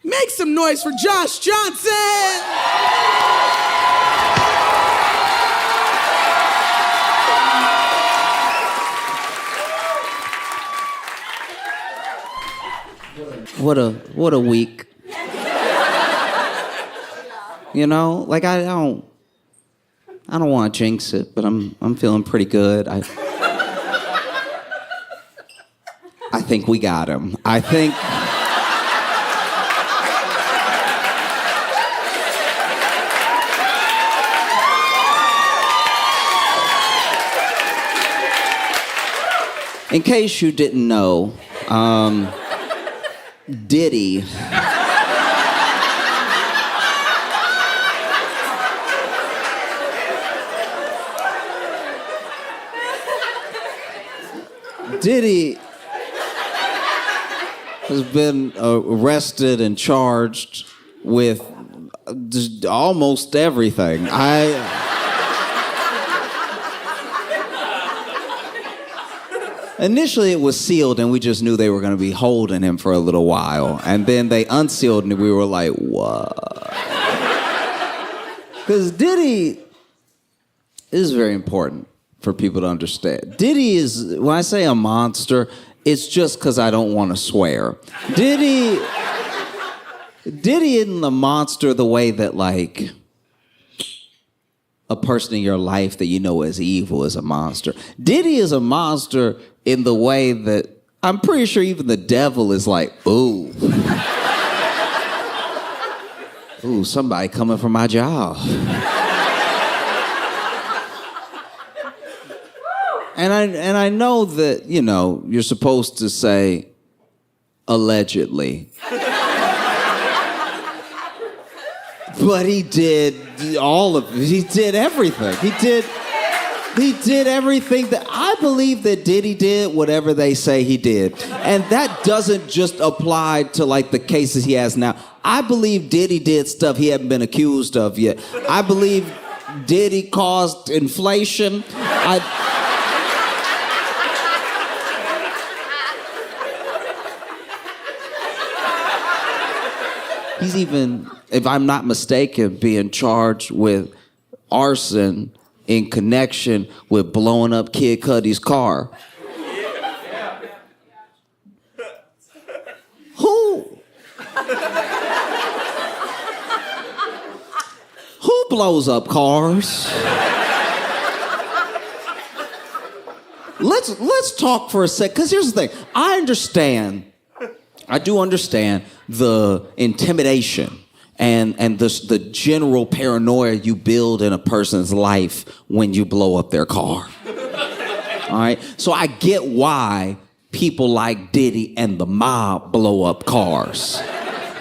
Make some noise for Josh Johnson! What a week. You know, like I don't want to jinx it, but I'm feeling pretty good. I think we got him. I think in case you didn't know, Diddy has been arrested and charged with just almost everything. Initially, it was sealed, and we just knew they were going to be holding him for a little while. And then they unsealed, and we were like, what? Because Diddy is very important for people to understand. Diddy is, when I say a monster, it's just because I don't want to swear. Diddy isn't the monster the way that, like, a person in your life that you know is evil is a monster. Diddy is a monster in the way that I'm pretty sure even the devil is like, ooh. Ooh, somebody coming for my job. And I know that, you know, you're supposed to say allegedly. But he did all of it. He did everything. He did everything that I believe that Diddy did whatever they say he did. And that doesn't just apply to like the cases he has now. I believe Diddy did stuff he hadn't been accused of yet. I believe Diddy caused inflation. He's even, if I'm not mistaken, being charged with arson in connection with blowing up Kid Cudi's car. Who blows up cars? Let's talk for a sec, because here's the thing. I do understand the intimidation and the general paranoia you build in a person's life when you blow up their car. All right? So I get why people like Diddy and the mob blow up cars.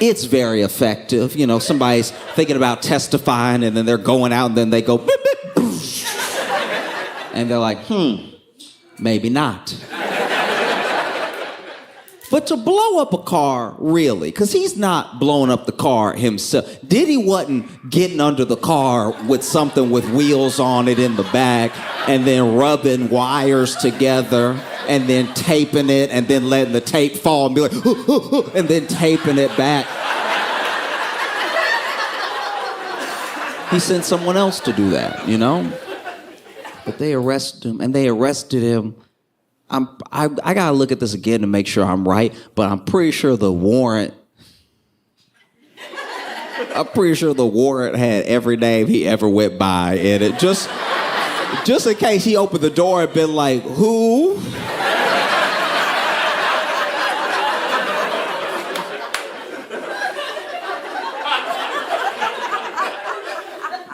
It's very effective. You know, somebody's thinking about testifying and then they're going out and then they go, beep, beep, boosh. And they're like, maybe not. But to blow up a car, really, because he's not blowing up the car himself. Diddy wasn't getting under the car with something with wheels on it in the back and then rubbing wires together and then taping it and then letting the tape fall and be like, and then taping it back. He sent someone else to do that, you know? But they arrested him, and they arrested him. I gotta look at this again to make sure I'm right, but I'm pretty sure the warrant had every name he ever went by in it. Just in case he opened the door and been like, who?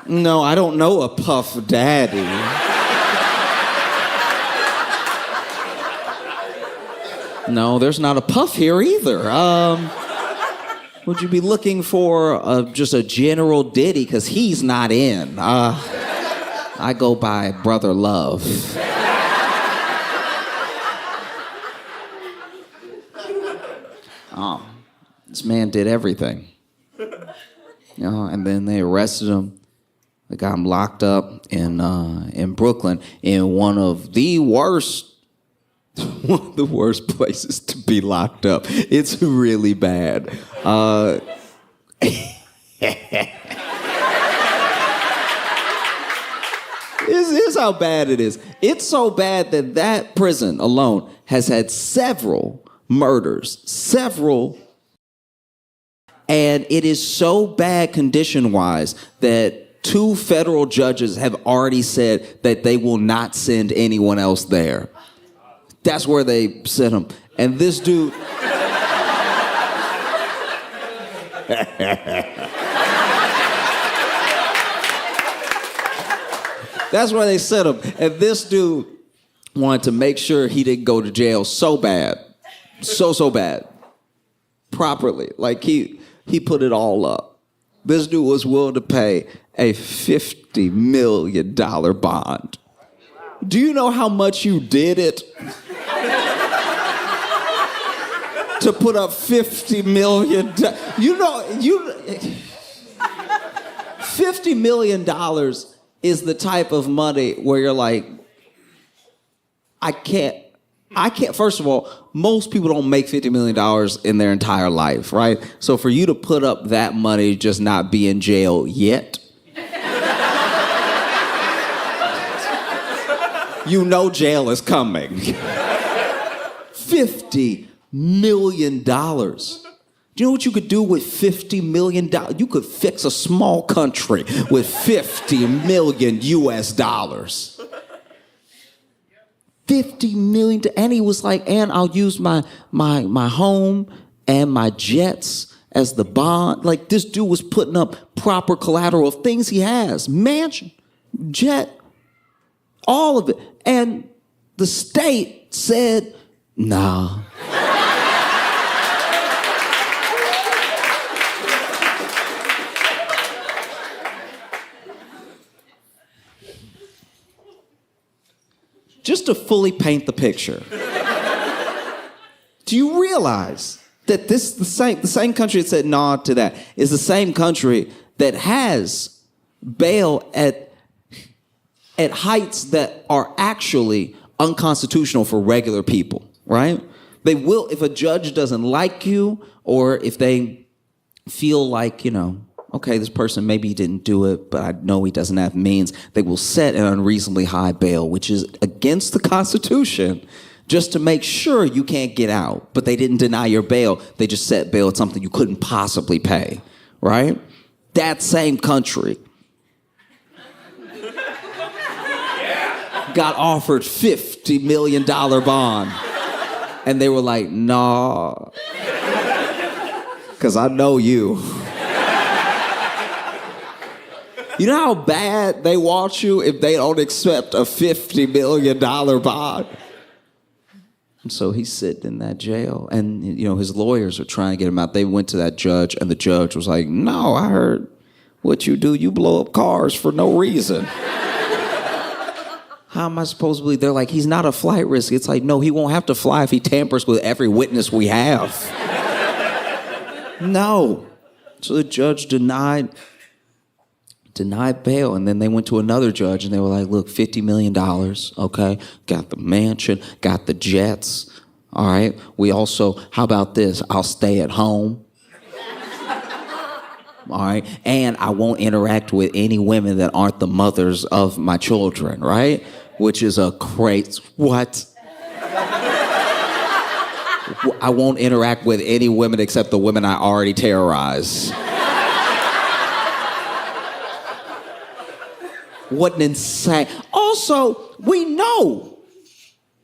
No, I don't know a Puff Daddy. No, there's not a Puff here either. Would you be looking for just a general Diddy? Because he's not in. I go by Brother Love. This man did everything. You know, and then they arrested him. They got him locked up in Brooklyn in one of the worst places to be locked up. It's really bad. how bad it is. It's so bad that that prison alone has had several murders, and it is so bad condition-wise that 2 federal judges have already said that they will not send anyone else there. That's where they sent him. And this dude... That's where they sent him. And this dude wanted to make sure he didn't go to jail so bad. So bad. Properly. Like he put it all up. This dude was willing to pay a $50 million bond. Do you know how much you did it? To put up $50 million. $50 million is the type of money where you're like, I can't, first of all, most people don't make $50 million in their entire life, right? So for you to put up that money, just not be in jail yet, you know jail is coming. $50 million. Do you know what you could do with $50 million? You could fix a small country with $50 million US dollars. $50 million, and he was like, and I'll use my home and my jets as the bond. Like, this dude was putting up proper collateral of things he has. Mansion, jet, all of it. And the state said, nah. Just to fully paint the picture, do you realize that the same country that said no to that is the same country that has bail at heights that are actually unconstitutional for regular people, right? They will, if a judge doesn't like you, or if they feel like, okay, this person maybe didn't do it, but I know he doesn't have means, they will set an unreasonably high bail, which is against the Constitution, just to make sure you can't get out. But they didn't deny your bail. They just set bail at something you couldn't possibly pay, right? That same country got offered $50 million bond. And they were like, nah, because I know you. You know how bad they want you if they don't accept a $50 million bond? And so he's sitting in that jail, and his lawyers are trying to get him out. They went to that judge, and the judge was like, no, I heard what you do. You blow up cars for no reason. How am I supposed to believe? They're like, he's not a flight risk. It's like, no, he won't have to fly if he tampers with every witness we have. No. So the judge denied bail, and then they went to another judge, and they were like, look, $50 million, okay? Got the mansion, got the jets, all right? We also, how about this? I'll stay at home, all right? And I won't interact with any women that aren't the mothers of my children, right? Which is a crazy, what? I won't interact with any women except the women I already terrorize. What an insane. Also, we know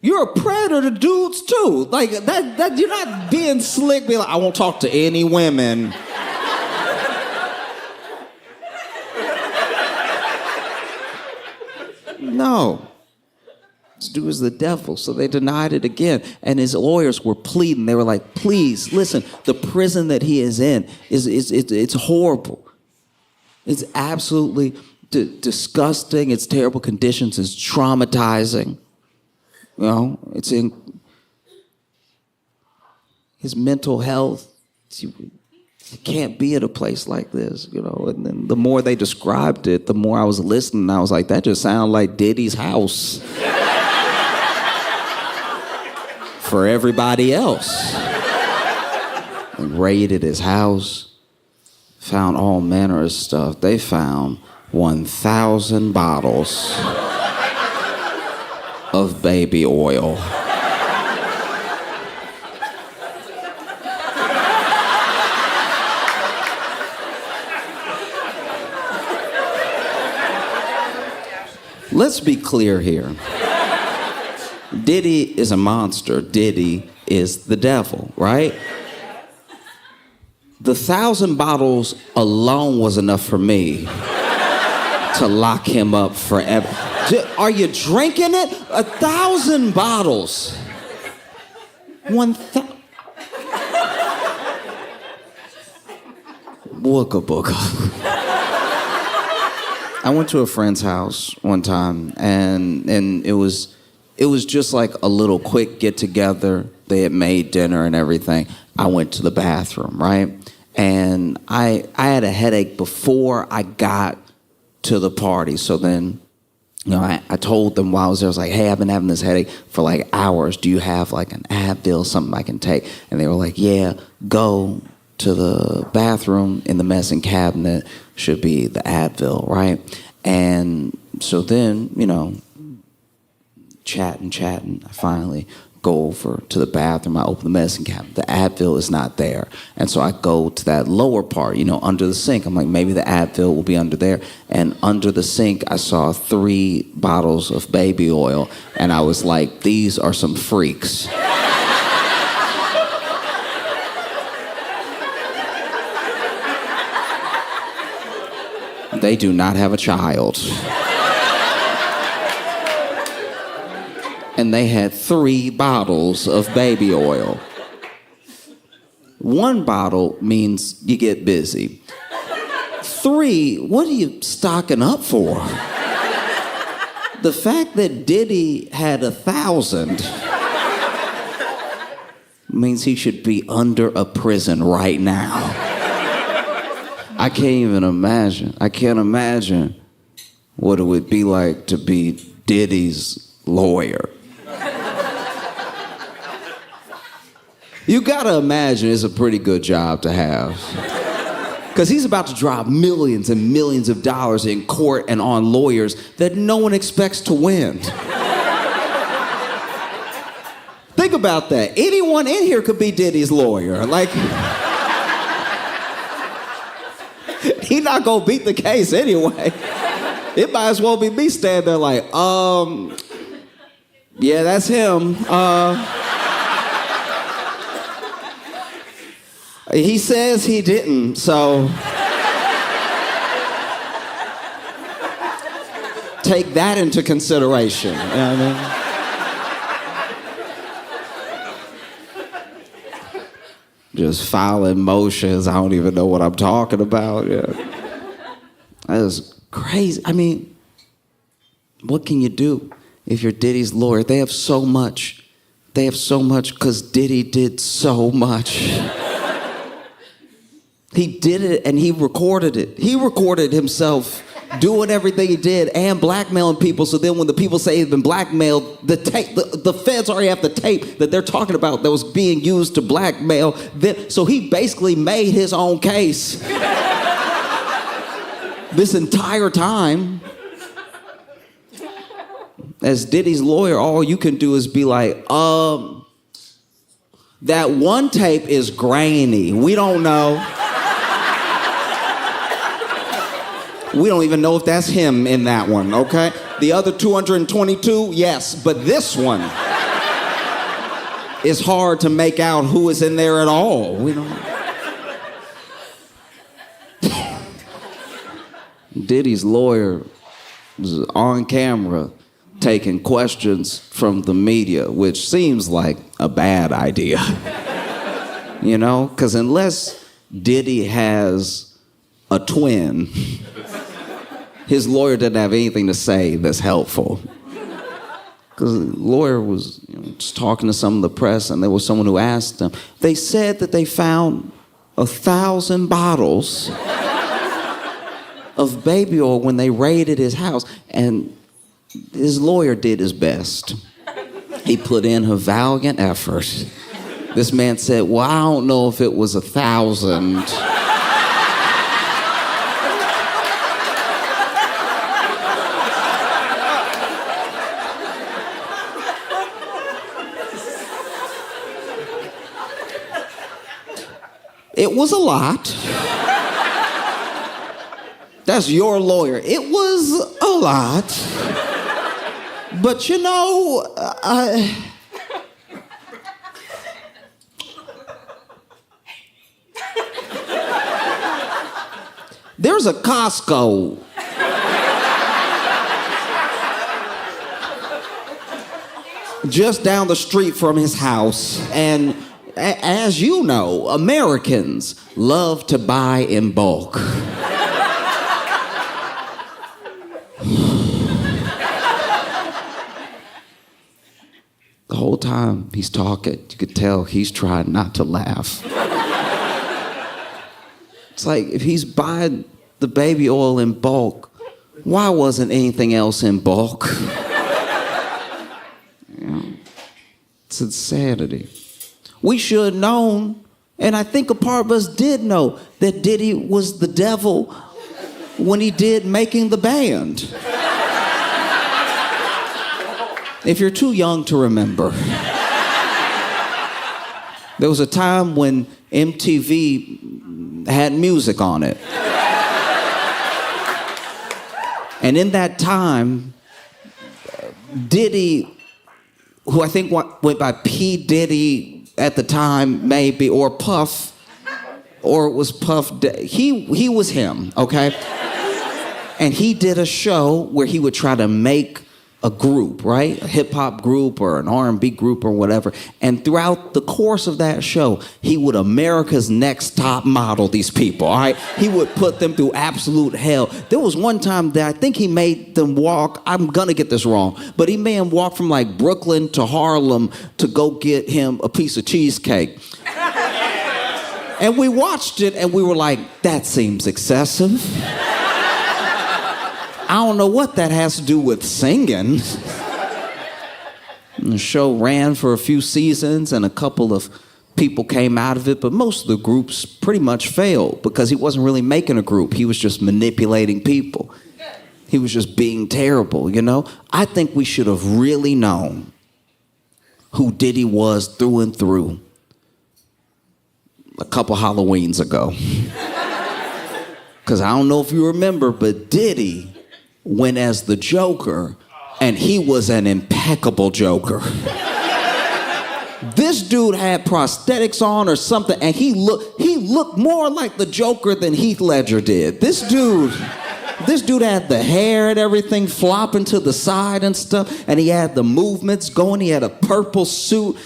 you're a predator to dudes too. Like that you're not being slick, being like, I won't talk to any women. No. This dude is the devil. So they denied it again. And his lawyers were pleading. They were like, please, listen, the prison that he is in it's horrible. It's absolutely disgusting. It's terrible conditions. It's traumatizing. It's in his mental health. You can't be at a place like this, And then the more they described it, the more I was listening. I was like, that just sounds like Diddy's house for everybody else. And raided his house, found all manner of stuff. They found 1,000 bottles of baby oil. Let's be clear here. Diddy is a monster. Diddy is the devil, right? The 1,000 bottles alone was enough for me to lock him up forever. Are you drinking it? 1,000 bottles. 1,000. Booga booga. I went to a friend's house one time, and it was just like a little quick get together. They had made dinner and everything. I went to the bathroom, right? And I had a headache before I got to the party. So then, I told them while I was there, I was like, hey, I've been having this headache for like hours. Do you have like an Advil, something I can take? And they were like, yeah, go to the bathroom in the medicine cabinet should be the Advil, right? And so then, chatting, I finally go over to the bathroom. I open the medicine cabinet. The Advil is not there. And so I go to that lower part, under the sink. I'm like, maybe the Advil will be under there. And under the sink, I saw 3 bottles of baby oil. And I was like, these are some freaks. They do not have a child. And they had 3 bottles of baby oil. 1 bottle means you get busy. 3, what are you stocking up for? The fact that Diddy had 1,000 means he should be under a prison right now. I can't even imagine. I can't imagine what it would be like to be Diddy's lawyer. You gotta imagine it's a pretty good job to have. Because he's about to drop millions and millions of dollars in court and on lawyers that no one expects to win. Think about that. Anyone in here could be Diddy's lawyer. He not gonna beat the case anyway. It might as well be me standing there like, yeah, that's him. He says he didn't, so take that into consideration. You know what I mean? Just filing motions. I don't even know what I'm talking about. Yeah. That is crazy. I mean, what can you do if you're Diddy's lawyer? They have so much. They have so much because Diddy did so much. He did it and he recorded it. He recorded himself doing everything he did and blackmailing people. So then when the people say he's been blackmailed, the feds already have the tape that they're talking about that was being used to blackmail them. So he basically made his own case this entire time. As Diddy's lawyer, all you can do is be like, that one tape is grainy. We don't know. We don't even know if that's him in that one, okay? The other 222, yes, but this one is hard to make out who is in there at all. We don't. Diddy's lawyer was on camera taking questions from the media, which seems like a bad idea. Because unless Diddy has a twin, his lawyer didn't have anything to say that's helpful. Because the lawyer was just talking to some of the press, and there was someone who asked them. They said that they found 1,000 bottles of baby oil when they raided his house, and his lawyer did his best. He put in a valiant effort. This man said, well, I don't know if it was 1,000. It was a lot. That's your lawyer. It was a lot. But you know, there's a Costco just down the street from his house, and as you know, Americans love to buy in bulk. The whole time he's talking, you could tell he's trying not to laugh. It's like, if he's buying the baby oil in bulk, why wasn't anything else in bulk? It's insanity. We should have known, and I think a part of us did know, that Diddy was the devil when he did Making the Band. If you're too young to remember, there was a time when MTV had music on it. And in that time, Diddy, who I think went by P. Diddy at the time, maybe, or Puff, or it was Puff, he was him, okay? And he did a show where he would try to make a group, right? A hip-hop group or an R&B group or whatever. And throughout the course of that show, he would America's Next Top Model these people, all right? He would put them through absolute hell. There was one time that I think he made them walk, I'm gonna get this wrong, but he made them walk from like Brooklyn to Harlem to go get him a piece of cheesecake. And we watched it and we were like, that seems excessive. I don't know what that has to do with singing. And the show ran for a few seasons and a couple of people came out of it, but most of the groups pretty much failed because he wasn't really making a group. He was just manipulating people. He was just being terrible, you know? I think we should have really known who Diddy was through and through a couple Halloweens ago. Because I don't know if you remember, but Diddy went as the Joker, and he was an impeccable Joker. This dude had prosthetics on or something, and he looked more like the Joker than Heath Ledger did. This dude had the hair and everything flopping to the side and stuff, and he had the movements going. He had a purple suit,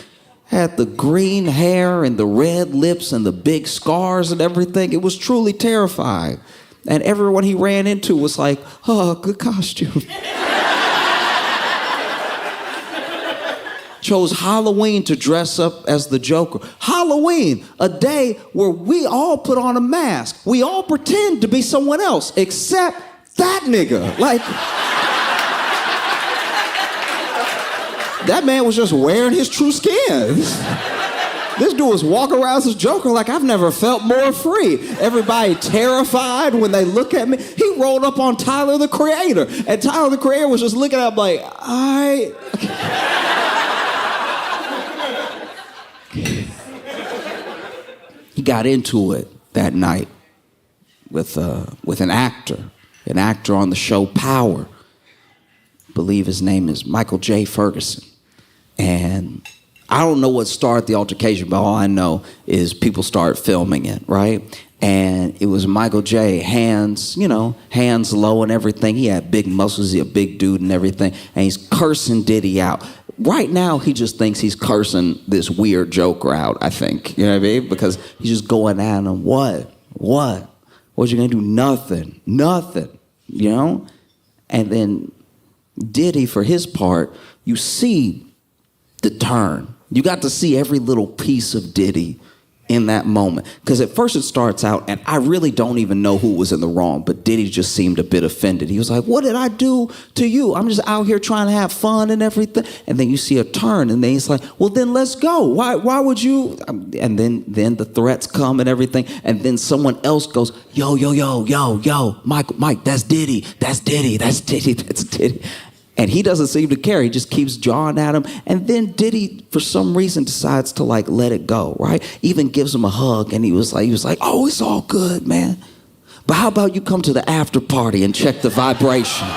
had the green hair and the red lips and the big scars and everything. It was truly terrifying. And everyone he ran into was like, oh, good costume. Chose Halloween to dress up as the Joker. Halloween, a day where we all put on a mask. We all pretend to be someone else, except that nigga. Like, that man was just wearing his true skin. This dude was walking around as a Joker like, I've never felt more free. Everybody terrified when they look at me. He rolled up on Tyler, the Creator. And Tyler, the Creator, was just looking at him like, He got into it that night with an actor on the show Power. I believe his name is Michael J. Ferguson. And I don't know what started the altercation, but all I know is people started filming it, right? And it was Michael J. hands low and everything. He had big muscles, he a big dude and everything. And he's cursing Diddy out. Right now, he just thinks he's cursing this weird Joker out, I think. You know what I mean? Because he's just going at him, what? What you gonna do? Nothing, you know? And then Diddy, for his part, you see the turn. You got to see every little piece of Diddy in that moment. Because at first it starts out, and I really don't even know who was in the wrong, but Diddy just seemed a bit offended. He was like, what did I do to you? I'm just out here trying to have fun and everything. And then you see a turn, and then he's like, well, then let's go. Why would you? And then the threats come and everything, and then someone else goes, yo, Mike, that's Diddy. And he doesn't seem to care. He just keeps jawing at him. And then Diddy, for some reason, decides to like let it go, right? Even gives him a hug. And he was like, oh, it's all good, man. But how about you come to the after party and check the vibration?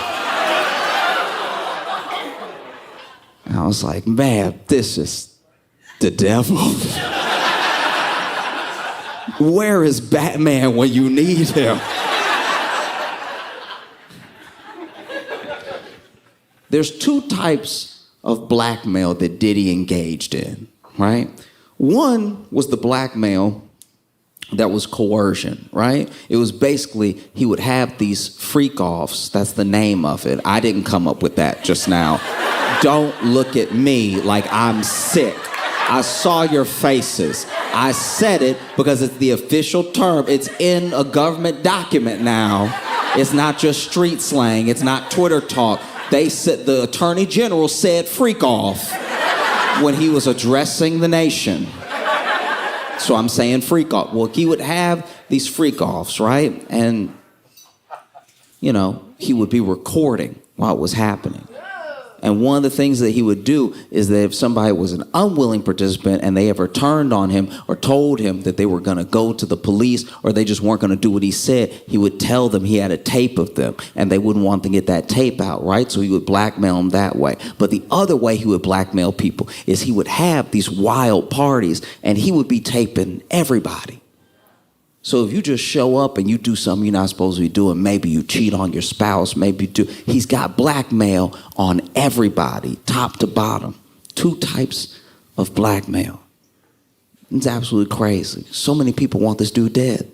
And I was like, man, this is the devil. Where is Batman when you need him? There's two types of blackmail that Diddy engaged in, right? One was the blackmail that was coercion, right? It was basically, he would have these freak-offs. That's the name of it. I didn't come up with that just now. Don't look at me like I'm sick. I saw your faces. I said it because it's the official term. It's in a government document now. It's not just street slang. It's not Twitter talk. They said, the Attorney General said freak off when he was addressing the nation. So I'm saying freak off. Well, he would have these freak offs, right? And, you know, he would be recording while it was happening. And one of the things that he would do is that if somebody was an unwilling participant and they ever turned on him or told him that they were going to go to the police or they just weren't going to do what he said, he would tell them he had a tape of them and they wouldn't want to get that tape out, right? So he would blackmail them that way. But the other way he would blackmail people is he would have these wild parties and he would be taping everybody. So if you just show up and you do something you're not supposed to be doing, maybe you cheat on your spouse, maybe you do. He's got blackmail on everybody, top to bottom. Two types of blackmail. It's absolutely crazy. So many people want this dude dead.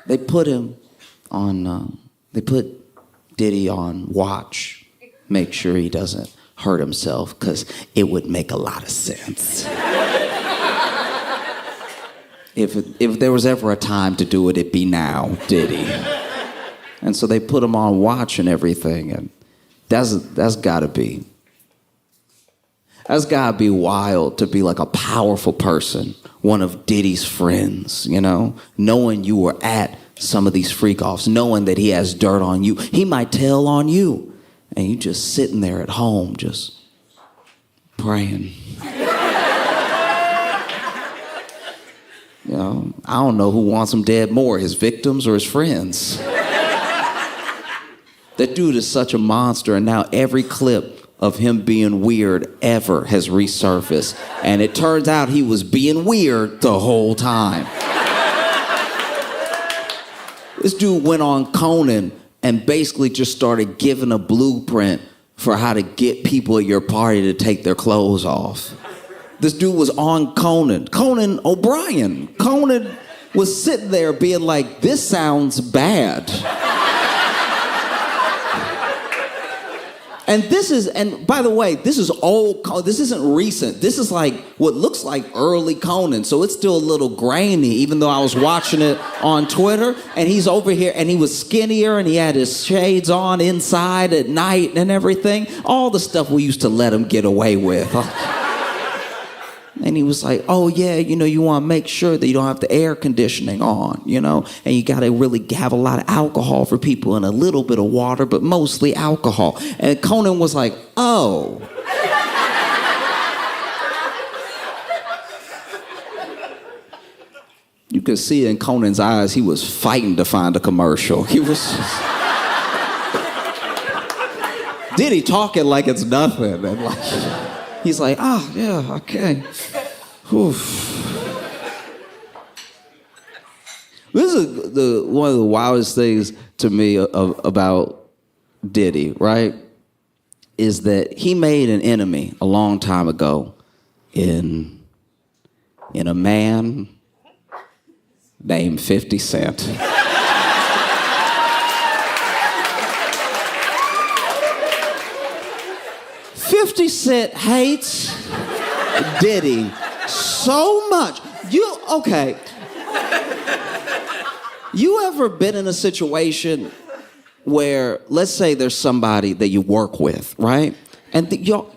They put him on, they put Diddy on watch, make sure he doesn't hurt himself, because it would make a lot of sense. If there was ever a time to do it, it'd be now, Diddy. And so they put him on watch and everything, and that's gotta be wild to be like a powerful person, one of Diddy's friends, you know, knowing you were at some of these freak-offs, knowing that he has dirt on you. He might tell on you, and you just sitting there at home just praying. You know, I don't know who wants him dead more, his victims or his friends. That dude is such a monster, and now every clip of him being weird ever has resurfaced. And it turns out he was being weird the whole time. This dude went on Conan and basically just started giving a blueprint for how to get people at your party to take their clothes off. This dude was on Conan O'Brien. Conan was sitting there being like, this sounds bad. And by the way, this is old, this isn't recent. This is like what looks like early Conan. So it's still a little grainy, even though I was watching it on Twitter. And he's over here and he was skinnier and he had his shades on inside at night and everything. All the stuff we used to let him get away with. And he was like, oh yeah, you know, you want to make sure that you don't have the air conditioning on, you know, and you got to really have a lot of alcohol for people and a little bit of water, but mostly alcohol. And Conan was like, oh. You could see in Conan's eyes, he was fighting to find a commercial. He was Diddy talking like it's nothing. And like, he's like, oh, yeah, okay. Oof. This is one of the wildest things to me about Diddy, right? Is that he made an enemy a long time ago in a man named 50 Cent. 50 Cent hates Diddy so much. Okay. You ever been in a situation where, let's say there's somebody that you work with, right? And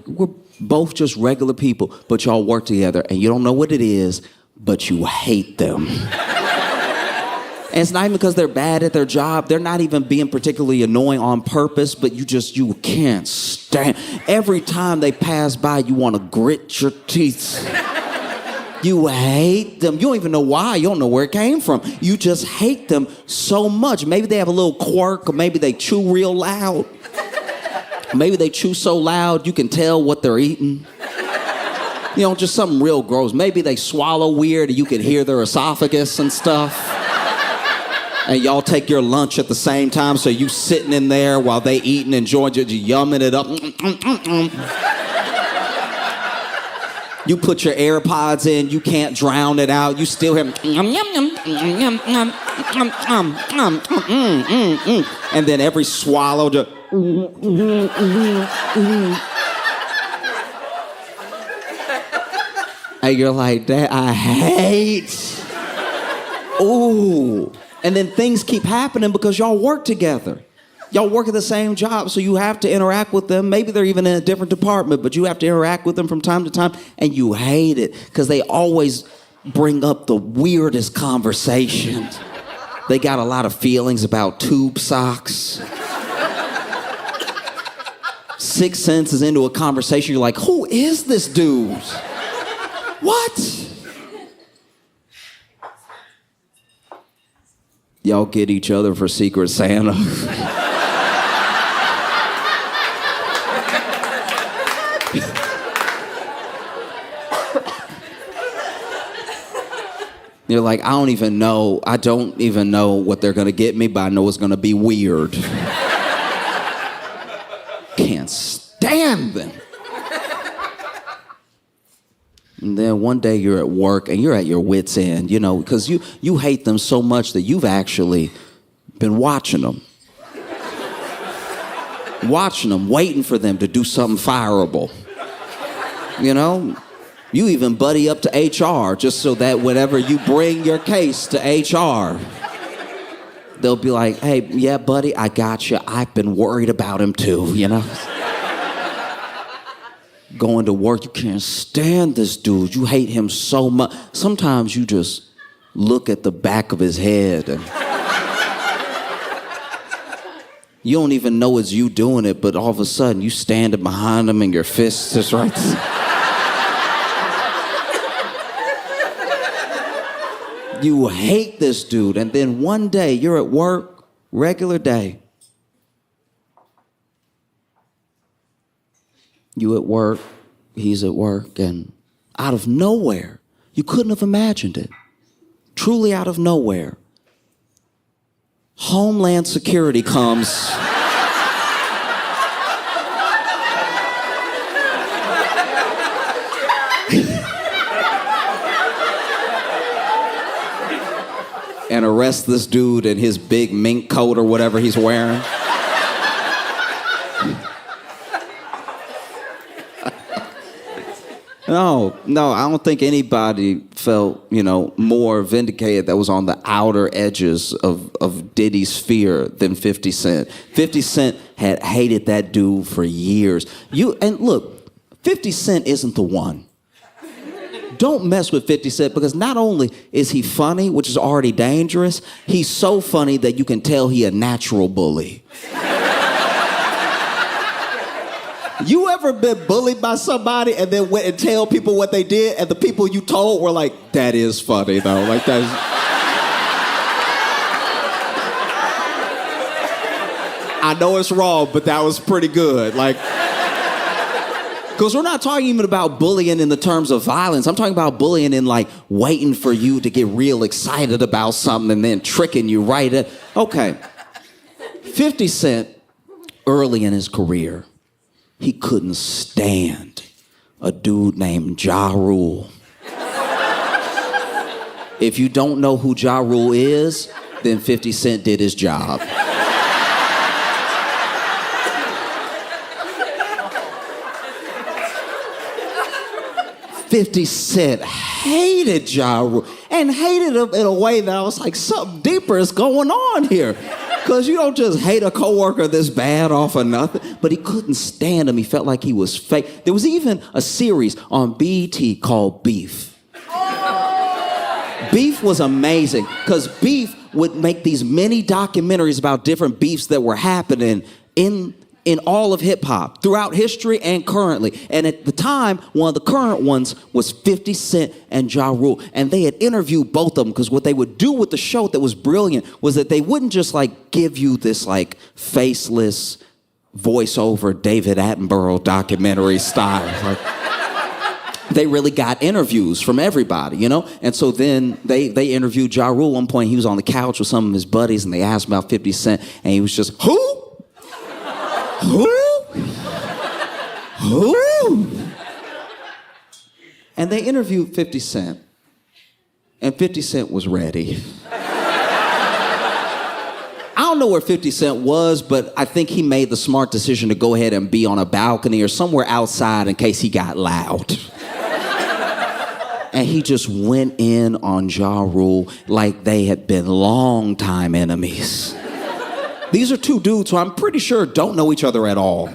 we're both just regular people, but y'all work together and you don't know what it is, but you hate them. And it's not even because they're bad at their job. They're not even being particularly annoying on purpose, but you can't stand. Every time they pass by, you want to grit your teeth. You hate them. You don't even know why. You don't know where it came from. You just hate them so much. Maybe they have a little quirk, or maybe they chew real loud. Maybe they chew so loud you can tell what they're eating. You know, just something real gross. Maybe they swallow weird and you can hear their esophagus and stuff. And y'all take your lunch at the same time, so you sitting in there while they eating, enjoying it, yumming it up. You put your AirPods in, you can't drown it out. You still hear and then every swallow just and you're like, that I hate. Ooh. And then things keep happening because y'all work together. Y'all work at the same job, so you have to interact with them. Maybe they're even in a different department, but you have to interact with them from time to time, and you hate it because they always bring up the weirdest conversations. They got a lot of feelings about tube socks. 6 sentences into a conversation, you're like, who is this dude? What? Y'all get each other for Secret Santa. You're like, I don't even know what they're gonna get me, but I know it's gonna be weird. Can't stand them. And then one day you're at work and you're at your wit's end, you know, because you hate them so much that you've actually been watching them. Watching them, waiting for them to do something fireable. You know? You even buddy up to HR just so that whenever you bring your case to HR, they'll be like, hey, yeah, buddy, I got you. I've been worried about him too, you know? Going to work, you can't stand this dude. You hate him so much. Sometimes you just look at the back of his head and you don't even know it's you doing it, but all of a sudden you standing behind him and your fist is right there. You hate this dude, and then one day you're at work, regular day. You at work, he's at work, and out of nowhere, you couldn't have imagined it. Truly out of nowhere, Homeland Security comes. And arrest this dude in his big mink coat or whatever he's wearing. No, I don't think anybody felt, more vindicated that was on the outer edges of Diddy's sphere than 50 Cent. 50 Cent had hated that dude for years. And look, 50 Cent isn't the one. Don't mess with 50 Cent because not only is he funny, which is already dangerous, he's so funny that you can tell he a natural bully. You ever been bullied by somebody and then went and tell people what they did and the people you told were like, that is funny though, like that's... I know it's wrong, but that was pretty good, like... Because we're not talking even about bullying in the terms of violence. I'm talking about bullying in like waiting for you to get real excited about something and then tricking you right at... Okay. 50 Cent, early in his career, he couldn't stand a dude named Ja Rule. If you don't know who Ja Rule is, then 50 Cent did his job. 50 Cent hated Ja Rule and hated him in a way that I was like, something deeper is going on here. Because you don't just hate a coworker this bad off of nothing. But he couldn't stand him. He felt like he was fake. There was even a series on BET called Beef. Beef was amazing because Beef would make these mini documentaries about different beefs that were happening in all of hip-hop, throughout history and currently. And at the time, one of the current ones was 50 Cent and Ja Rule. And they had interviewed both of them, because what they would do with the show that was brilliant was that they wouldn't just like give you this like faceless voiceover David Attenborough documentary style. Like, they really got interviews from everybody, you know? And so then they interviewed Ja Rule. At one point, he was on the couch with some of his buddies, and they asked him about 50 Cent, and he was just, who? Who? Who? And they interviewed 50 Cent, and 50 Cent was ready. I don't know where 50 Cent was, but I think he made the smart decision to go ahead and be on a balcony or somewhere outside in case he got loud. And he just went in on Ja Rule like they had been longtime enemies. These are two dudes who I'm pretty sure don't know each other at all.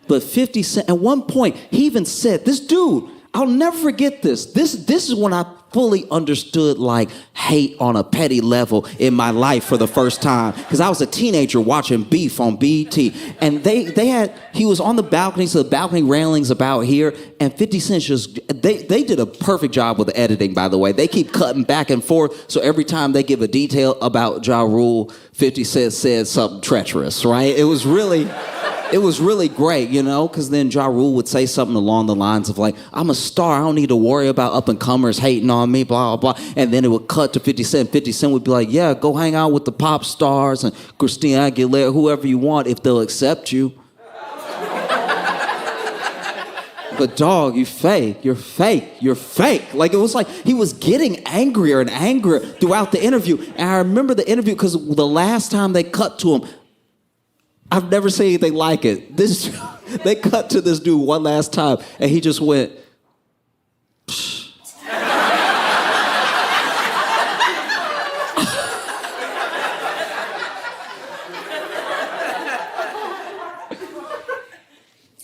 But 50 Cent, at one point, he even said, this dude, I'll never forget this. This is when I fully understood like hate on a petty level in my life for the first time. Because I was a teenager watching Beef on BET. And he was on the balcony, so the balcony railing's about here. And 50 Cent just, they did a perfect job with the editing, by the way. They keep cutting back and forth. So every time they give a detail about Ja Rule, 50 Cent said something treacherous, right? It was really great, you know, because then Ja Rule would say something along the lines of like, I'm a star, I don't need to worry about up-and-comers hating on me, blah, blah, blah. And then it would cut to 50 Cent. 50 Cent would be like, yeah, go hang out with the pop stars and Christina Aguilera, whoever you want, if they'll accept you. But dog, you fake, you're fake, you're fake. Like, it was like he was getting angrier and angrier throughout the interview. And I remember the interview because the last time they cut to him, I've never seen anything like it. They cut to this dude one last time, and he just went, psh.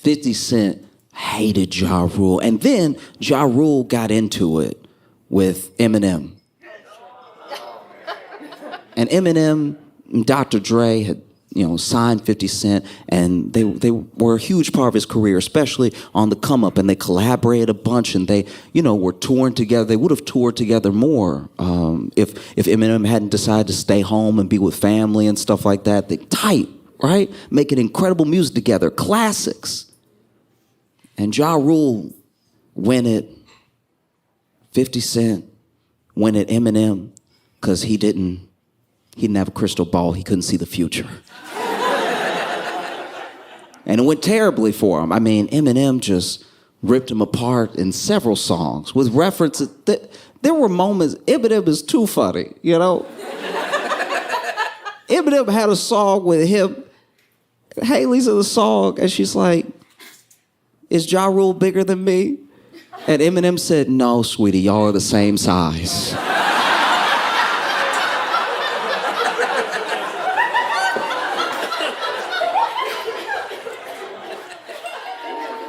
$50 Cent hated Ja Rule. And then Ja Rule got into it with Eminem. And Eminem and Dr. Dre had, you know, signed 50 Cent, and they were a huge part of his career, especially on the come up, and they collaborated a bunch, and they, you know, were touring together. They would have toured together more if Eminem hadn't decided to stay home and be with family and stuff like that. They tight, right? Making incredible music together, classics. And Ja Rule went at 50 Cent, went at Eminem, because he didn't have a crystal ball. He couldn't see the future. And it went terribly for him. I mean, Eminem just ripped him apart in several songs with references. There were moments, Eminem is too funny, you know? Eminem had a song with him. Haley's in the song, and she's like, is Ja Rule bigger than me? And Eminem said, no, sweetie, y'all are the same size.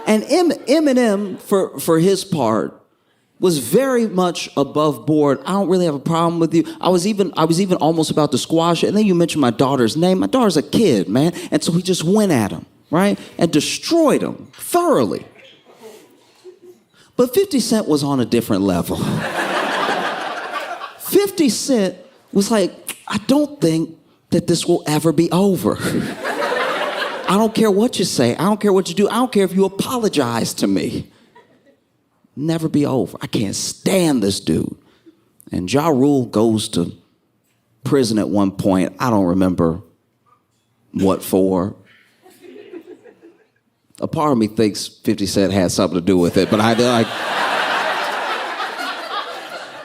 And Eminem, for his part, was very much above board. I don't really have a problem with you. I was even almost about to squash it. And then you mentioned my daughter's name. My daughter's a kid, man. And so he just went at him, right? And destroyed him thoroughly. But 50 Cent was on a different level. 50 Cent was like, I don't think that this will ever be over. I don't care what you say. I don't care what you do. I don't care if you apologize to me. Never be over. I can't stand this dude. And Ja Rule goes to prison at one point. I don't remember what for. A part of me thinks 50 Cent had something to do with it, but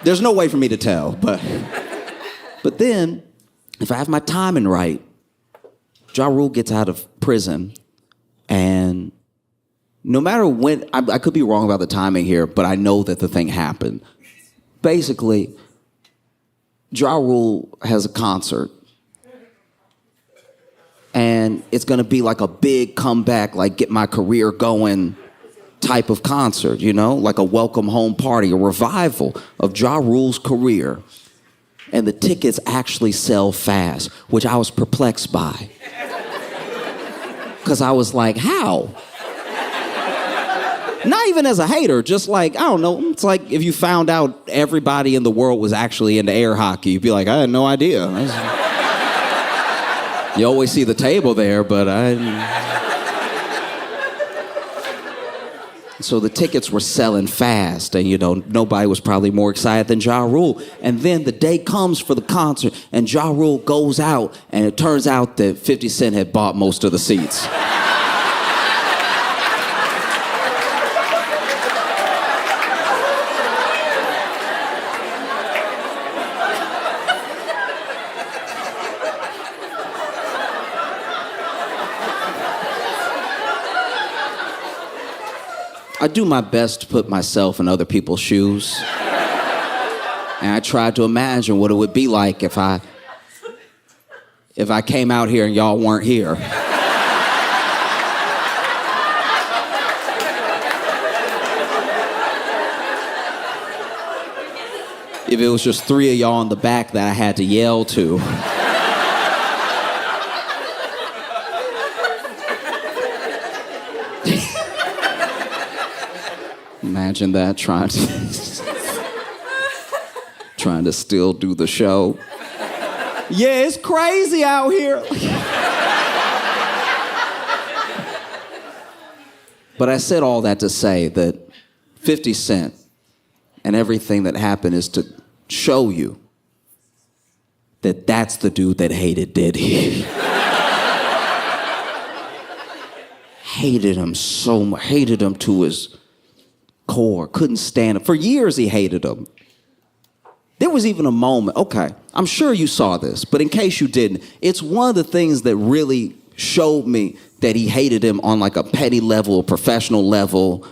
there's no way for me to tell. But then, if I have my timing right, Ja Rule gets out of prison, and no matter when, I could be wrong about the timing here, but I know that the thing happened. Basically, Ja Rule has a concert, and it's gonna be like a big comeback, like get my career going type of concert, you know, like a welcome home party, a revival of Ja Rule's career. And the tickets actually sell fast, which I was perplexed by. Because I was like, how? Not even as a hater, just like, I don't know, it's like if you found out everybody in the world was actually into air hockey, you'd be like, I had no idea. You always see the table there, but So the tickets were selling fast, and, you know, nobody was probably more excited than Ja Rule. And then the day comes for the concert, and Ja Rule goes out, and it turns out that 50 Cent had bought most of the seats. I do my best to put myself in other people's shoes. And I tried to imagine what it would be like if I came out here and y'all weren't here. If it was just 3 of y'all in the back that I had to yell to. Imagine that, trying to still do the show. Yeah, it's crazy out here. But I said all that to say that 50 Cent and everything that happened is to show you that that's the dude that hated Diddy. Hated him so much, hated him to his core, couldn't stand him. For years he hated him. There was even a moment, okay, I'm sure you saw this, but in case you didn't, it's one of the things that really showed me that he hated him on like a petty level, a professional level,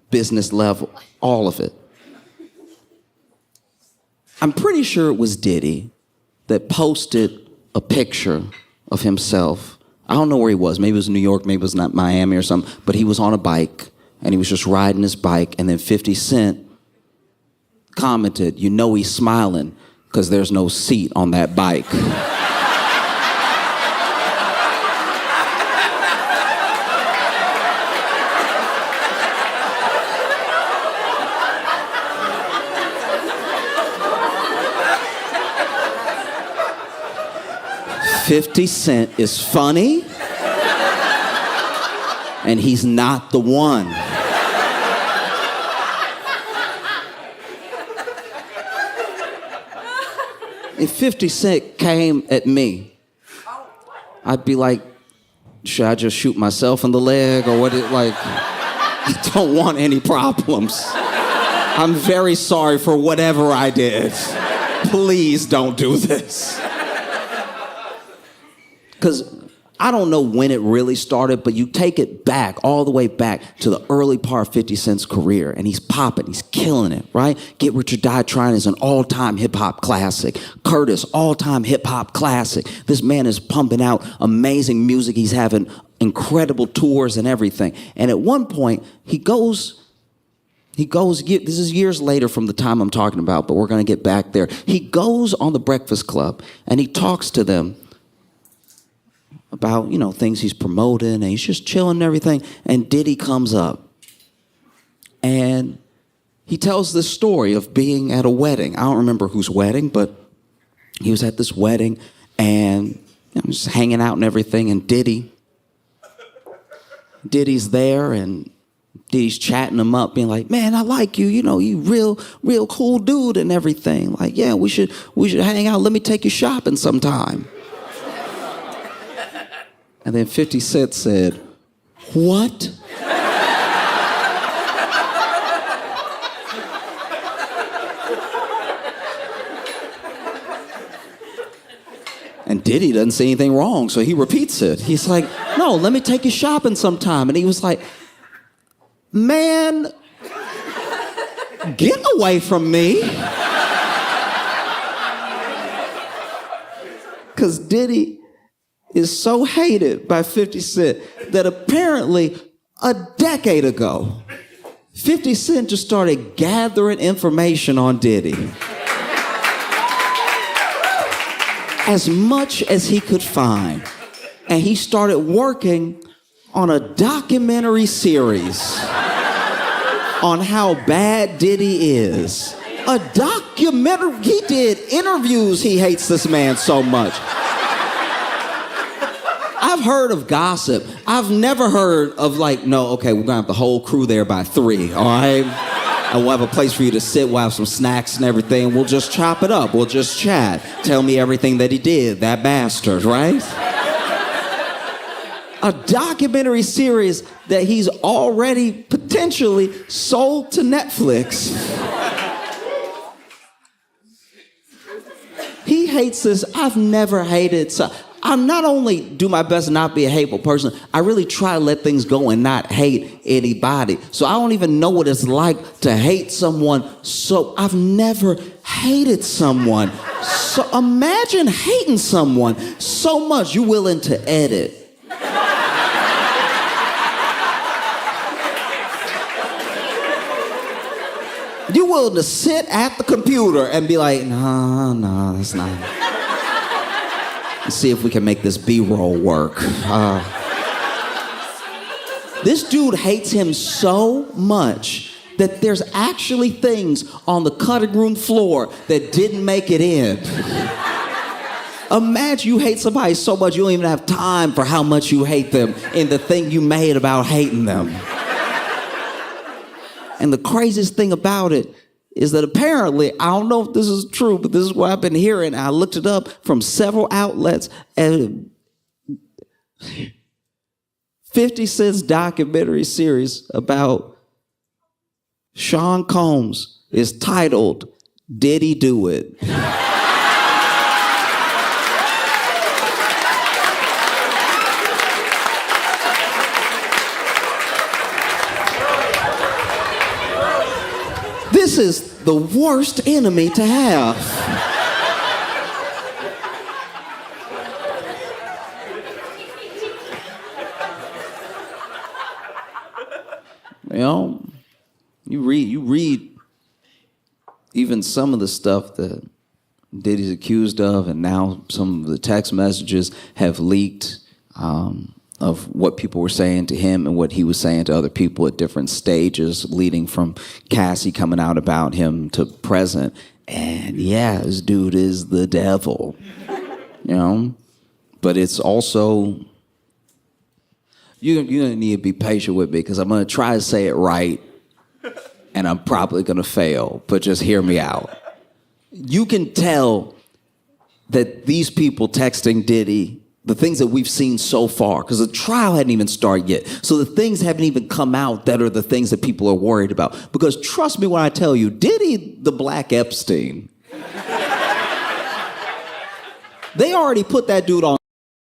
business level, all of it. I'm pretty sure it was Diddy that posted a picture of himself. I don't know where he was. Maybe it was New York, maybe it was not Miami or something, but he was on a bike. And he was just riding his bike, and then 50 Cent commented, you know he's smiling because there's no seat on that bike. $50 Cent is funny, and he's not the one. If 50 Cent came at me, I'd be like, should I just shoot myself in the leg or what? I don't want any problems. I'm very sorry for whatever I did. Please don't do this. Because I don't know when it really started, but you take it back, all the way back to the early part of 50 Cent's career, and he's popping, he's killing it, right? Get Rich or Die Trying is an all-time hip-hop classic. Curtis, all-time hip-hop classic. This man is pumping out amazing music. He's having incredible tours and everything. And at one point, he goes, this is years later from the time I'm talking about, but we're going to get back there. He goes on the Breakfast Club, and he talks to them about, you know, things he's promoting, and he's just chilling and everything. And Diddy comes up, and he tells this story of being at a wedding. I don't remember whose wedding, but he was at this wedding, and you know, just hanging out and everything. And Diddy's there, and Diddy's chatting him up, being like, "Man, I like you. You know, you real cool dude and everything. Like, yeah, we should hang out. Let me take you shopping sometime." And then 50 Cent said, "What?" And Diddy doesn't say anything wrong, so he repeats it. He's like, "No, let me take you shopping sometime." And he was like, "Man, get away from me." Because Diddy is so hated by 50 Cent that apparently A decade ago, 50 Cent just started gathering information on Diddy. As much as he could find. And he started working on a documentary series on how bad Diddy is. A documentary, he did interviews, he hates this man so much. I've heard of gossip. I've never heard of no, okay, we're gonna have the whole crew there by 3, all right? And we'll have a place for you to sit, we'll have some snacks and everything, we'll just chop it up, we'll just chat. Tell me everything that he did, that bastard, right? A documentary series that he's already potentially sold to Netflix. He hates this. I've never hated. So I not only do my best to not be a hateful person, I really try to let things go and not hate anybody. So I don't even know what it's like to hate someone. So I've never hated someone. So imagine hating someone so much you're willing to edit. You're willing to sit at the computer and be like, no, that's not. Let's see if we can make this B-roll work. This dude hates him so much that there's actually things on the cutting room floor that didn't make it in. Imagine you hate somebody so much you don't even have time for how much you hate them in the thing you made about hating them. And the craziest thing about it is that apparently, I don't know if this is true, but this is what I've been hearing. I looked it up from several outlets, and 50 Cent's documentary series about Sean Combs is titled, Diddy Do It? This is the worst enemy to have. You know, you read even some of the stuff that Diddy's accused of, and now some of the text messages have leaked of what people were saying to him and what he was saying to other people at different stages, leading from Cassie coming out about him to present. And yeah, this dude is the devil, you know? But it's also, you're gonna need to be patient with me because I'm gonna try to say it right and I'm probably gonna fail, but just hear me out. You can tell that these people texting Diddy, the things that we've seen so far, because the trial hadn't even started yet. So the things haven't even come out that are the things that people are worried about. Because trust me when I tell you, Diddy the Black Epstein, they already put that dude on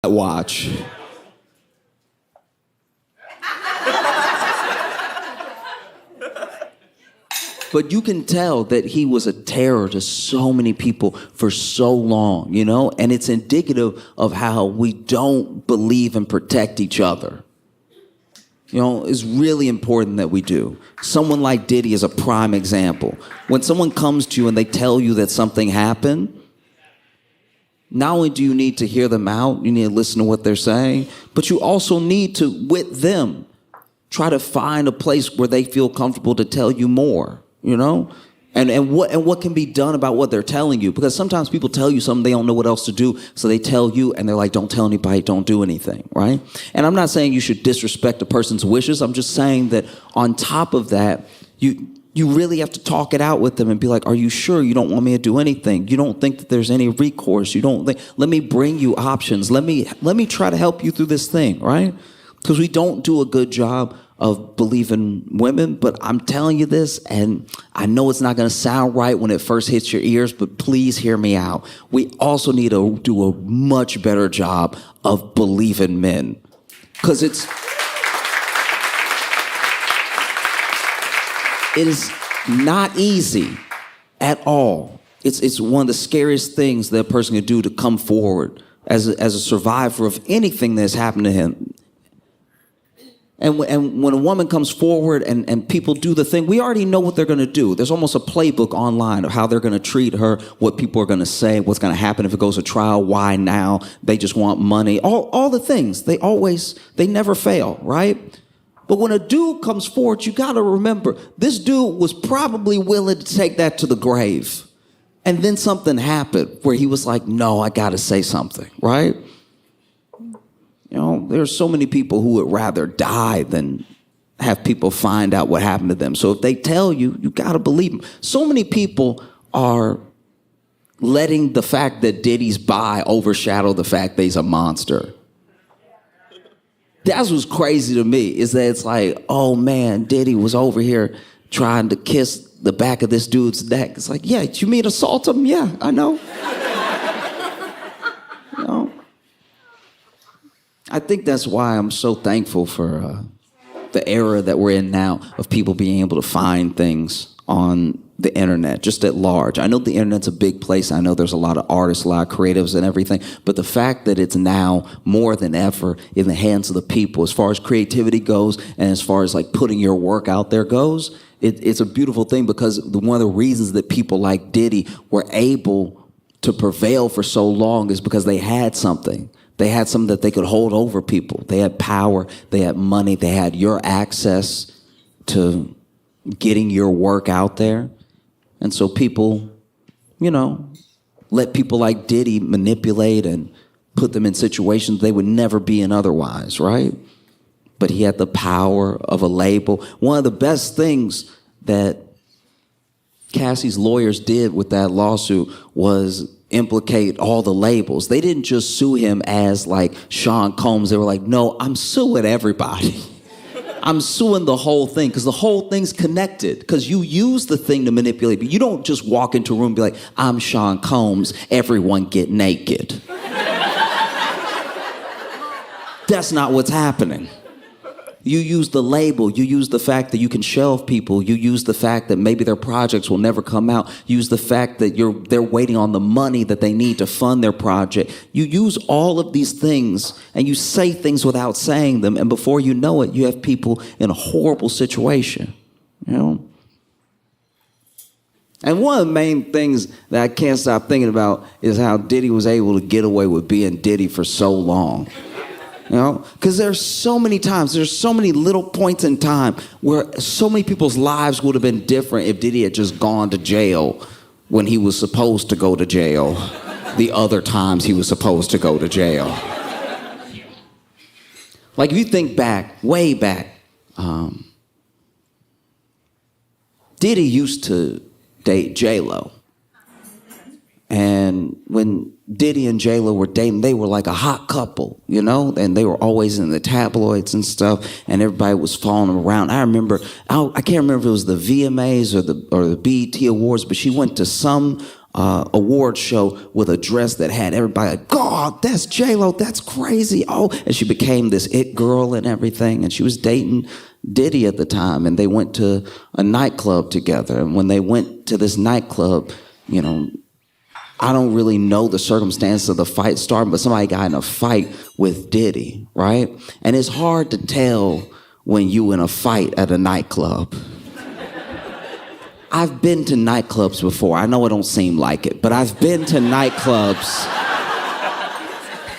watch. But you can tell that he was a terror to so many people for so long, you know? And it's indicative of how we don't believe and protect each other. You know, it's really important that we do. Someone like Diddy is a prime example. When someone comes to you and they tell you that something happened, not only do you need to hear them out, you need to listen to what they're saying, but you also need to, with them, try to find a place where they feel comfortable to tell you more. You know, and what can be done about what they're telling you? Because sometimes people tell you something, they don't know what else to do, so they tell you, and they're like, "Don't tell anybody, don't do anything," right? And I'm not saying you should disrespect a person's wishes. I'm just saying that on top of that, you really have to talk it out with them and be like, "Are you sure you don't want me to do anything? You don't think that there's any recourse? You don't think? Let me bring you options. Let me try to help you through this thing, right?" Because we don't do a good job of believing women, but I'm telling you this, and I know it's not going to sound right when it first hits your ears, but please hear me out. We also need to do a much better job of believing men. Because it is not easy at all. It's one of the scariest things that a person can do to come forward as a survivor of anything that's happened to him. And when a woman comes forward and people do the thing, we already know what they're going to do. There's almost a playbook online of how they're going to treat her, what people are going to say, what's going to happen if it goes to trial, why now, they just want money, all the things. They never fail, right? But when a dude comes forward, you got to remember, this dude was probably willing to take that to the grave. And then something happened where he was like, no, I got to say something, right? You know, there's so many people who would rather die than have people find out what happened to them. So if they tell you, you got to believe them. So many people are letting the fact that Diddy's bi overshadow the fact that he's a monster. That's what's crazy to me, is that it's like, oh man, Diddy was over here trying to kiss the back of this dude's neck. It's like, yeah, you mean assault him? Yeah, I know. You know? I think that's why I'm so thankful for the era that we're in now of people being able to find things on the internet, just at large. I know the internet's a big place. I know there's a lot of artists, a lot of creatives and everything, but the fact that it's now more than ever in the hands of the people, as far as creativity goes and as far as like putting your work out there goes, it's a beautiful thing, because one of the reasons that people like Diddy were able to prevail for so long is because they had something. They had something that they could hold over people. They had power, they had money, they had your access to getting your work out there. And so people, you know, let people like Diddy manipulate and put them in situations they would never be in otherwise, right? But he had the power of a label. One of the best things that Cassie's lawyers did with that lawsuit was implicate all the labels. They didn't just sue him as like Sean Combs. They were like, no, I'm suing everybody. I'm suing the whole thing, because the whole thing's connected, because you use the thing to manipulate people. You don't just walk into a room and be like, I'm Sean Combs, everyone get naked. That's not what's happening. You use the label, you use the fact that you can shelve people, you use the fact that maybe their projects will never come out, you use the fact that they're waiting on the money that they need to fund their project. You use all of these things and you say things without saying them, and before you know it, you have people in a horrible situation, you know? And one of the main things that I can't stop thinking about is how Diddy was able to get away with being Diddy for so long. You know, because there's so many times, there's so many little points in time where so many people's lives would have been different if Diddy had just gone to jail when he was supposed to go to jail, the other times he was supposed to go to jail. Like if you think back, way back, Diddy used to date J-Lo. And when Diddy and J-Lo were dating, they were like a hot couple, you know? And they were always in the tabloids and stuff, and everybody was following them around. I remember, I can't remember if it was the VMAs or the BET Awards, but she went to some award show with a dress that had everybody like, God, that's J-Lo, that's crazy. Oh, and she became this it girl and everything, and she was dating Diddy at the time, and they went to a nightclub together. And when they went to this nightclub, you know, I don't really know the circumstances of the fight starting, but somebody got in a fight with Diddy, right? And it's hard to tell when you in a fight at a nightclub. I've been to nightclubs before. I know it don't seem like it, but I've been to nightclubs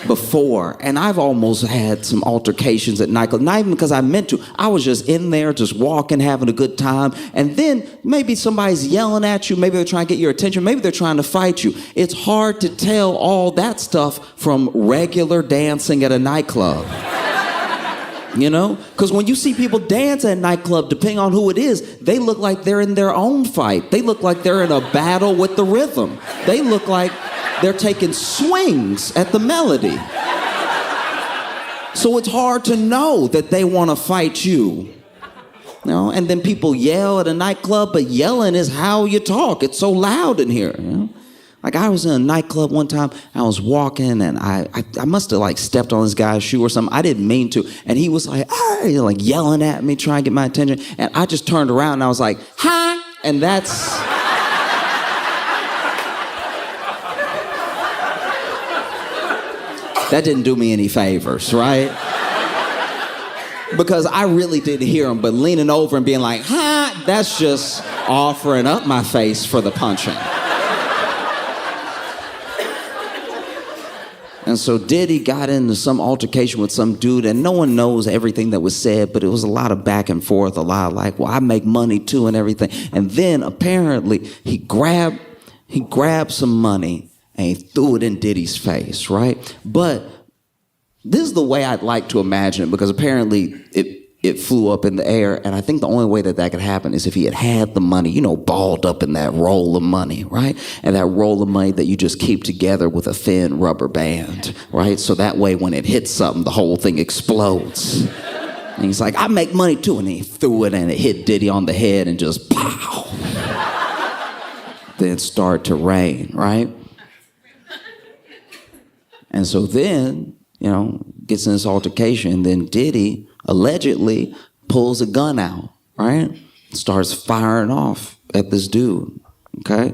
before, and I've almost had some altercations at nightclubs, not even because I meant to. I was just in there, just walking, having a good time, and then maybe somebody's yelling at you, maybe they're trying to get your attention, maybe they're trying to fight you. It's hard to tell all that stuff from regular dancing at a nightclub. You know? Because when you see people dance at a nightclub, depending on who it is, they look like they're in their own fight. They look like they're in a battle with the rhythm. They look like they're taking swings at the melody. So it's hard to know that they want to fight you. You know? And then people yell at a nightclub, but yelling is how you talk. It's so loud in here. You know? Like I was in a nightclub one time, I was walking and I must have like stepped on this guy's shoe or something. I didn't mean to. And he was like, hey, like yelling at me, trying to get my attention. And I just turned around and I was like, hi. And that's... That didn't do me any favors, right? because I really didn't hear him, but leaning over and being like, huh, that's just offering up my face for the punching. And so Diddy got into some altercation with some dude, and no one knows everything that was said, but it was a lot of back and forth, a lot of like, well, I make money too and everything. And then apparently he grabbed some money and he threw it in Diddy's face, right? But this is the way I'd like to imagine it, because apparently it flew up in the air, and I think the only way that could happen is if he had the money, balled up in that roll of money, right? And that roll of money that you just keep together with a thin rubber band, right? So that way when it hits something, the whole thing explodes. And he's like, I make money too, and he threw it and it hit Diddy on the head and just pow. Then it started to rain, right? And so then, gets in this altercation, and then Diddy allegedly pulls a gun out, right? Starts firing off at this dude, okay?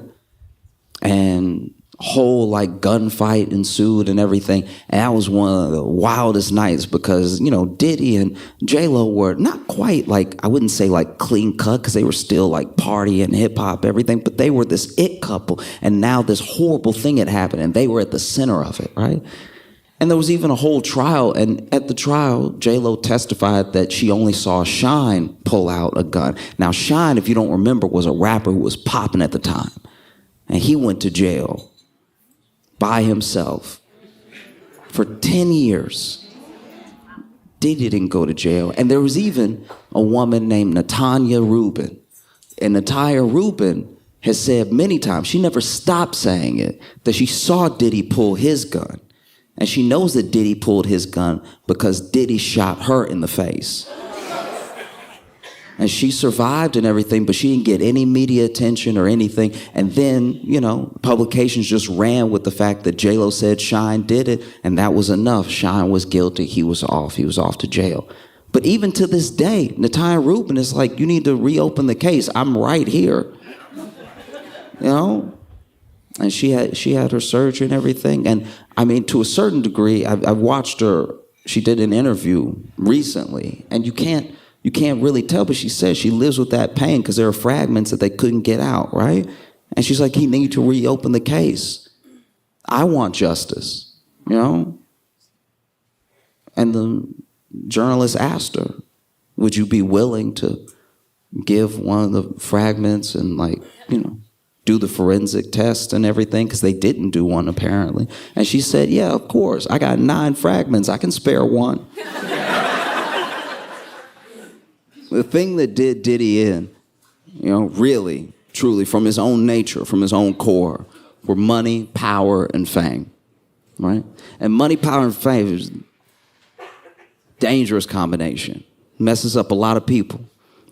And whole gunfight ensued and everything. And that was one of the wildest nights because, Diddy and J-Lo were not quite I wouldn't say clean cut, because they were still partying, hip hop, everything, but they were this it couple. And now this horrible thing had happened and they were at the center of it, right? And there was even a whole trial, and at the trial, J-Lo testified that she only saw Shine pull out a gun. Now, Shine, if you don't remember, was a rapper who was popping at the time. And he went to jail by himself for 10 years. Diddy didn't go to jail. And there was even a woman named Natanya Rubin. And Natanya Rubin has said many times, she never stopped saying it, that she saw Diddy pull his gun. And she knows that Diddy pulled his gun because Diddy shot her in the face. And she survived and everything, but she didn't get any media attention or anything. And then, publications just ran with the fact that J-Lo said Shine did it, and that was enough. Shine was guilty. He was off to jail. But even to this day, Natanya Rubin is like, you need to reopen the case. I'm right here. And she had her surgery and everything. And I mean, to a certain degree, I watched her. She did an interview recently, and you can't really tell, but she says she lives with that pain because there are fragments that they couldn't get out, right? And she's like, he needs to reopen the case. I want justice, And the journalist asked her, would you be willing to give one of the fragments and do the forensic test and everything, because they didn't do one apparently. And she said, yeah, of course. I got 9 fragments. I can spare one. The thing that did Diddy in, really, truly, from his own nature, from his own core, were money, power, and fame, right? And money, power, and fame is a dangerous combination. Messes up a lot of people.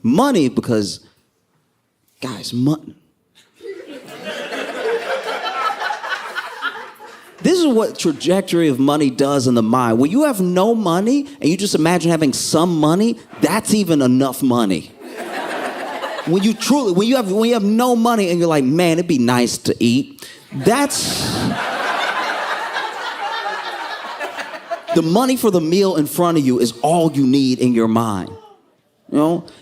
Money, because, guys, money. This is what trajectory of money does in the mind. When you have no money and you just imagine having some money, that's even enough money. When you have no money and you're like, man, it'd be nice to eat. That's the money for the meal in front of you is all you need in your mind.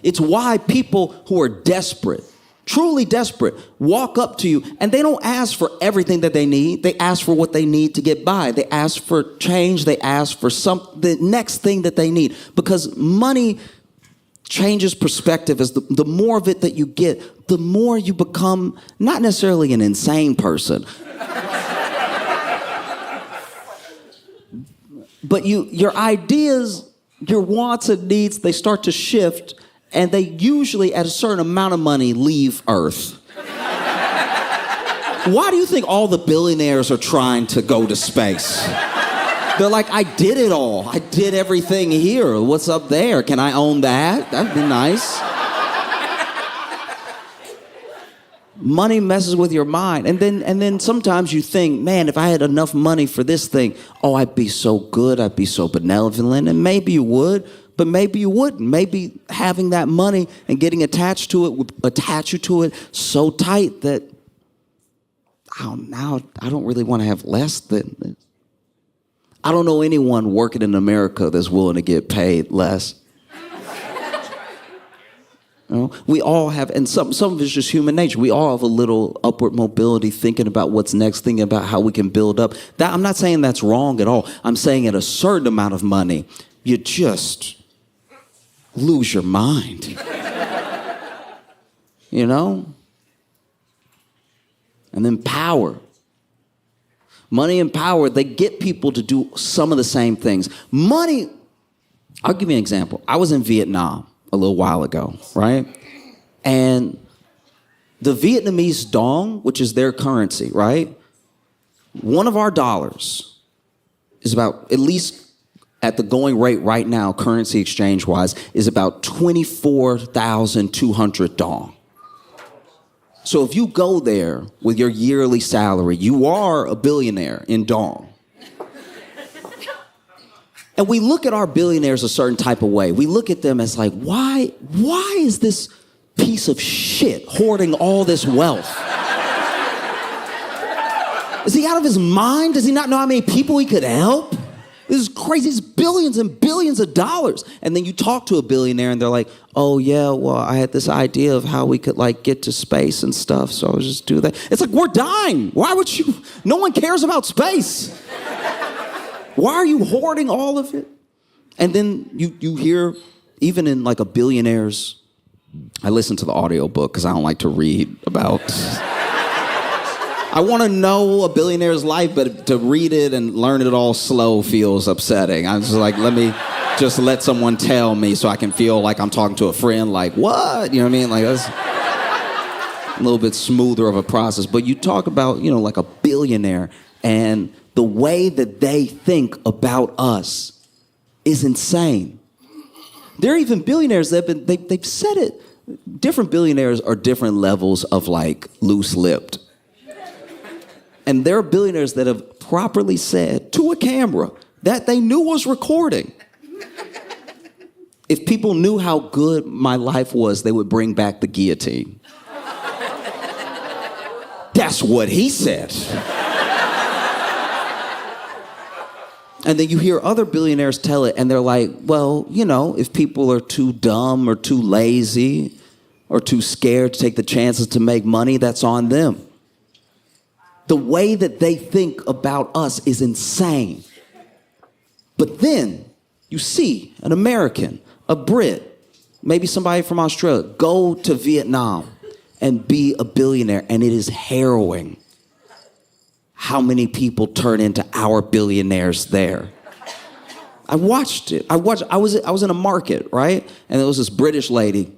It's why people who are desperate, truly desperate, walk up to you and they don't ask for everything that they need. They ask for what they need to get by. They ask for change. They ask for the next thing that they need, because money changes perspective. As the more of it that you get, the more you become not necessarily an insane person, but your ideas, your wants and needs, they start to shift. And they usually, at a certain amount of money, leave Earth. Why do you think all the billionaires are trying to go to space? They're like, I did it all. I did everything here. What's up there? Can I own that? That'd be nice. Money messes with your mind. And then sometimes you think, man, if I had enough money for this thing, I'd be so good. I'd be so benevolent. And maybe you would. But maybe you wouldn't. Maybe having that money and getting attached to it would attach you to it so tight that now I don't really want to have less than this. I don't know anyone working in America that's willing to get paid less. You know, we all have, and some of it's just human nature. We all have a little upward mobility, thinking about what's next, thinking about how we can build up. That, I'm not saying that's wrong at all. I'm saying at a certain amount of money, you just lose your mind. You know? And then power. Money and power, they get people to do some of the same things. Money, I'll give you an example. I was in Vietnam a little while ago, right? And the Vietnamese dong, which is their currency, right? One of our dollars is about, at least at the going rate right now, currency exchange-wise, is about 24,200 dong. So if you go there with your yearly salary, you are a billionaire in dong. And we look at our billionaires a certain type of way. We look at them as like, why is this piece of shit hoarding all this wealth? Is he out of his mind? Does he not know how many people he could help? This is crazy. It's billions and billions of dollars. And then you talk to a billionaire and they're like, oh yeah, well, I had this idea of how we could like get to space and stuff. So I'll just do that. It's like, we're dying. Why would you? No one cares about space. Why are you hoarding all of it? And then you hear, even in like a billionaire's, I listen to the audiobook because I don't like to read about, I want to know a billionaire's life, but to read it and learn it all slow feels upsetting. I'm just like, let me just let someone tell me so I can feel like I'm talking to a friend, like, what? You know what I mean? Like, that's a little bit smoother of a process. But you talk about, you know, like a billionaire, and the way that they think about us is insane. There are even billionaires that have been, they've said it. Different billionaires are different levels of like loose-lipped. And there are billionaires that have properly said to a camera that they knew was recording, if people knew how good my life was, they would bring back the guillotine. That's what he said. And then you hear other billionaires tell it, and they're like, well, you know, if people are too dumb or too lazy or too scared to take the chances to make money, that's on them. The way that they think about us is insane. But then you see an American, a Brit, maybe somebody from Australia, go to Vietnam and be a billionaire, and it is harrowing how many people turn into our billionaires there. I watched it. I was in a market, right? And there was this British lady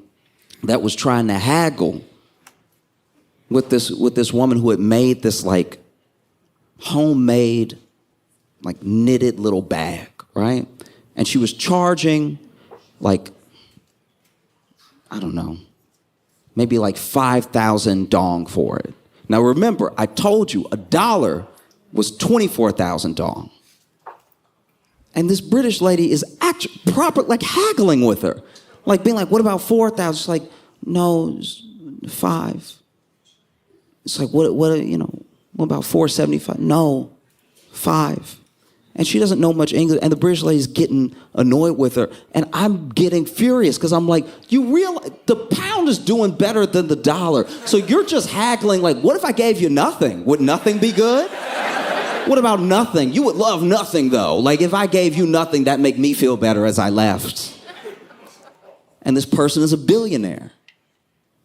that was trying to haggle with this woman who had made this like homemade, like knitted little bag, right? And she was charging like, I don't know, maybe like 5,000 dong for it. Now remember, I told you $1 was 24,000 dong. And this British lady is actually like haggling with her. Like being like, what about 4,000? She's like, no, it's 5. It's like, what about 475? No, 5. And she doesn't know much English, and the British lady's getting annoyed with her, and I'm getting furious because I'm like, you realize the pound is doing better than the dollar, so you're just haggling like, what if I gave you nothing? Would nothing be good? What about nothing? You would love nothing though. Like if I gave you nothing, that'd make me feel better as I left. And this person is a billionaire,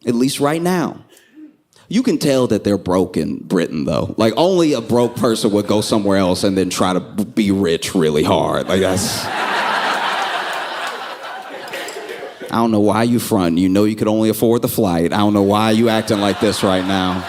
at least right now. You can tell that they're broke in Britain, though. Like, only a broke person would go somewhere else and then try to be rich really hard. Like, that's... I don't know why you front. You know you could only afford the flight. I don't know why you acting like this right now.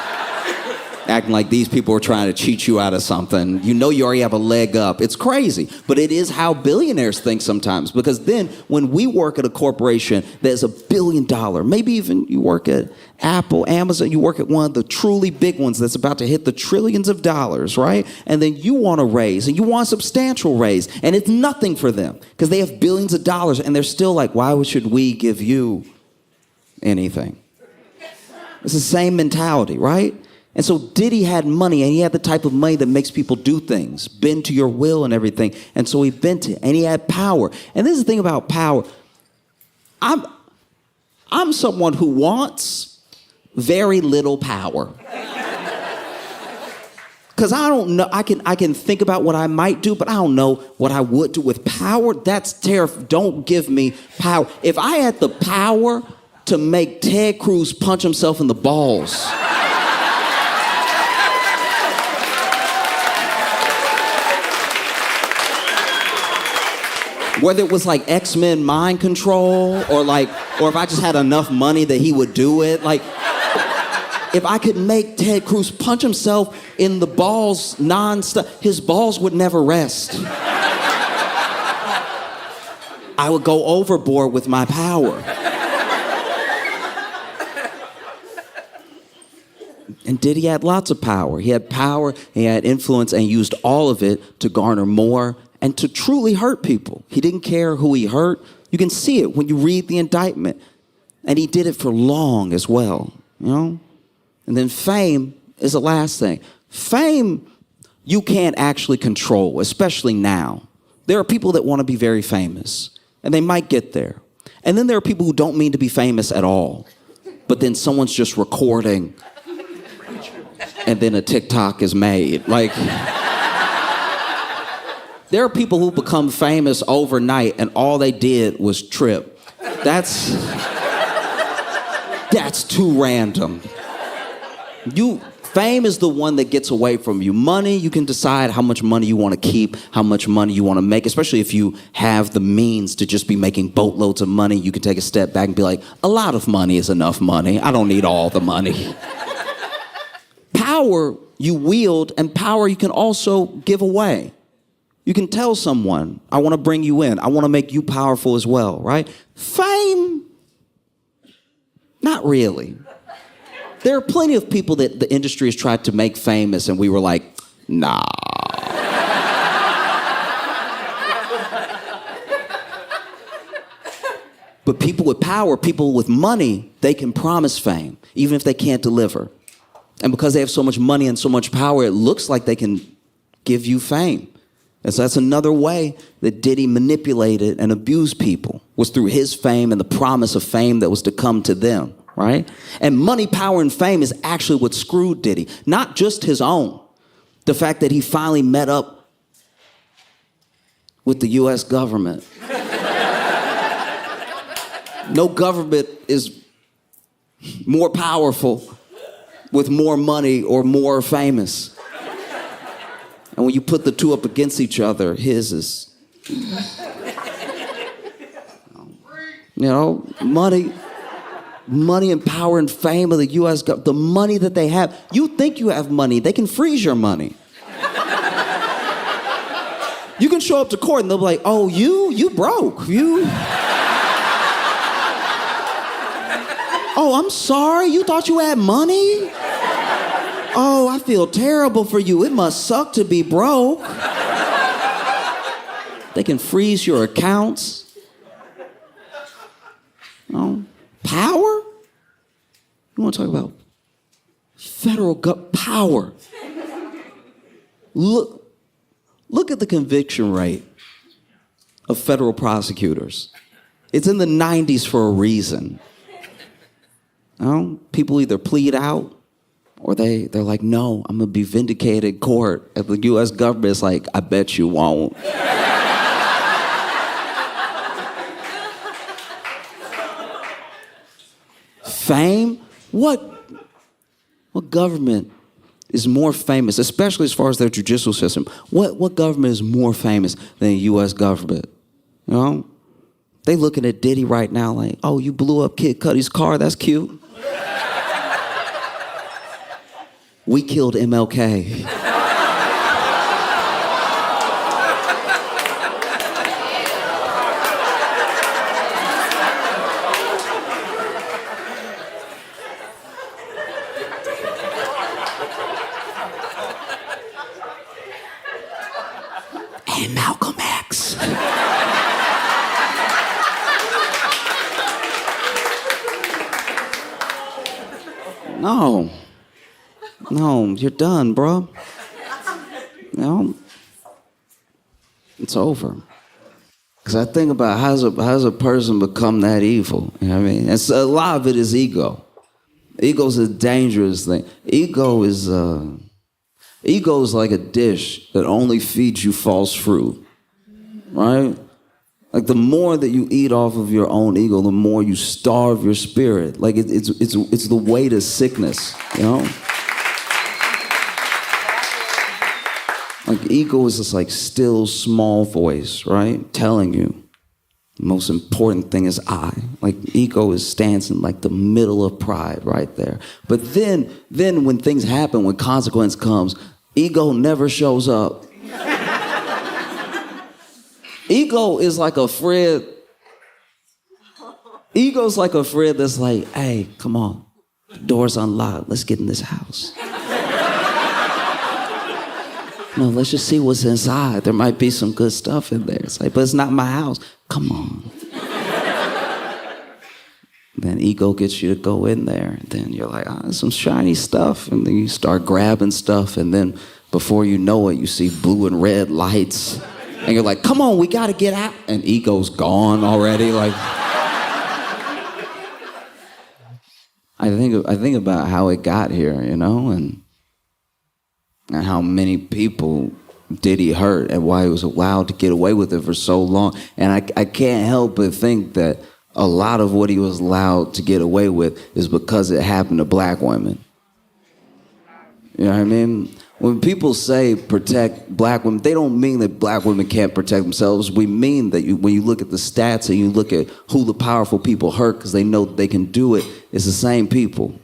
Acting like these people are trying to cheat you out of something. You know you already have a leg up. It's crazy. But it is how billionaires think sometimes. Because then when we work at a corporation that's $1 billion, maybe even you work at Apple, Amazon, you work at one of the truly big ones that's about to hit the trillions of dollars, right? And then you want a raise, and you want a substantial raise, and it's nothing for them because they have billions of dollars, and they're still like, why should we give you anything? It's the same mentality, right? And so Diddy had money, and he had the type of money that makes people do things, bend to your will and everything. And so he bent it, and he had power. And this is the thing about power. I'm I'm someone who wants very little power. Because I don't know, I can think about what I might do, but I don't know what I would do with power. That's terrifying. Don't give me power. If I had the power to make Ted Cruz punch himself in the balls, whether it was like X-Men mind control or if I just had enough money that he would do it, if I could make Ted Cruz punch himself in the balls non-stop, his balls would never rest. I would go overboard with my power. And Diddy had lots of power. He had power, he had influence, and used all of it to garner more and to truly hurt people. He didn't care who he hurt. You can see it when you read the indictment. And he did it for long as well, you know? And then fame is the last thing. Fame, you can't actually control, especially now. There are people that want to be very famous, and they might get there. And then there are people who don't mean to be famous at all, but then someone's just recording, and then a TikTok is made. There are people who become famous overnight, and all they did was trip. That's too random. Fame is the one that gets away from you. Money, you can decide how much money you want to keep, how much money you want to make, especially if you have the means to just be making boatloads of money. You can take a step back and be like, a lot of money is enough money. I don't need all the money. Power you wield, and power you can also give away. You can tell someone, I want to bring you in. I want to make you powerful as well, right? Fame, not really. There are plenty of people that the industry has tried to make famous, and we were like, nah. But people with power, people with money, they can promise fame, even if they can't deliver. And because they have so much money and so much power, it looks like they can give you fame. And so that's another way that Diddy manipulated and abused people, was through his fame and the promise of fame that was to come to them. Right? And money, power, and fame is actually what screwed Diddy. Not just his own. The fact that he finally met up with the U.S. government. No government is more powerful with more money or more famous. And when you put the two up against each other, his is, money and power and fame of the U.S. government, the money that they have. You think you have money, they can freeze your money. You can show up to court and they'll be like, oh, you broke. Oh, I'm sorry, you thought you had money? Oh, I feel terrible for you. It must suck to be broke. They can freeze your accounts. Power? You want to talk about federal power? Look at the conviction rate of federal prosecutors. It's in the 90s for a reason. People either plead out or they're like, no, I'm going to be vindicated in court. And the U.S. government is like, I bet you won't. Fame? What government is more famous, especially as far as their judicial system? What government is more famous than the U.S. government? You know? They looking at Diddy right now like, oh, you blew up Kid Cudi's car, that's cute. We killed MLK. And Malcolm X. No, you're done, bro. It's over. Because I think about how does a person become that evil? You know what I mean? And so a lot of it is ego. Ego's a dangerous thing. Ego is like a dish that only feeds you false fruit, right? Like the more that you eat off of your own ego, the more you starve your spirit. Like it's the way to sickness, you know? Like ego is this like still small voice, right? Telling you the most important thing is I. Like ego stands in like the middle of pride right there. But then when things happen, when consequence comes, ego never shows up. Ego is like a friend. Ego's like a friend that's like, hey, come on, the door's unlocked. Let's get in this house. No, let's just see what's inside. There might be some good stuff in there. It's like, but it's not my house. Come on. Then ego gets you to go in there. And then you're like, there's some shiny stuff. And then you start grabbing stuff. And then before you know it, you see blue and red lights. And you're like, come on, we got to get out. And ego's gone already. Like, I think about how it got here, you know, and how many people Diddy hurt and why he was allowed to get away with it for so long. And I can't help but think that a lot of what he was allowed to get away with is because it happened to black women. You know what I mean? When people say protect black women, they don't mean that black women can't protect themselves. We mean that when you look at the stats and you look at who the powerful people hurt because they know that they can do it, it's the same people.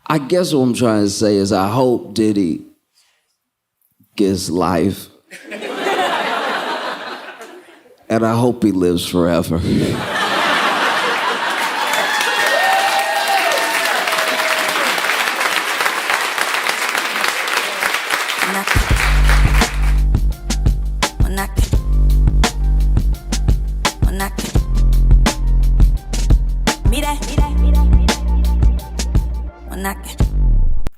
I guess what I'm trying to say is I hope Diddy gets life. And I hope he lives forever.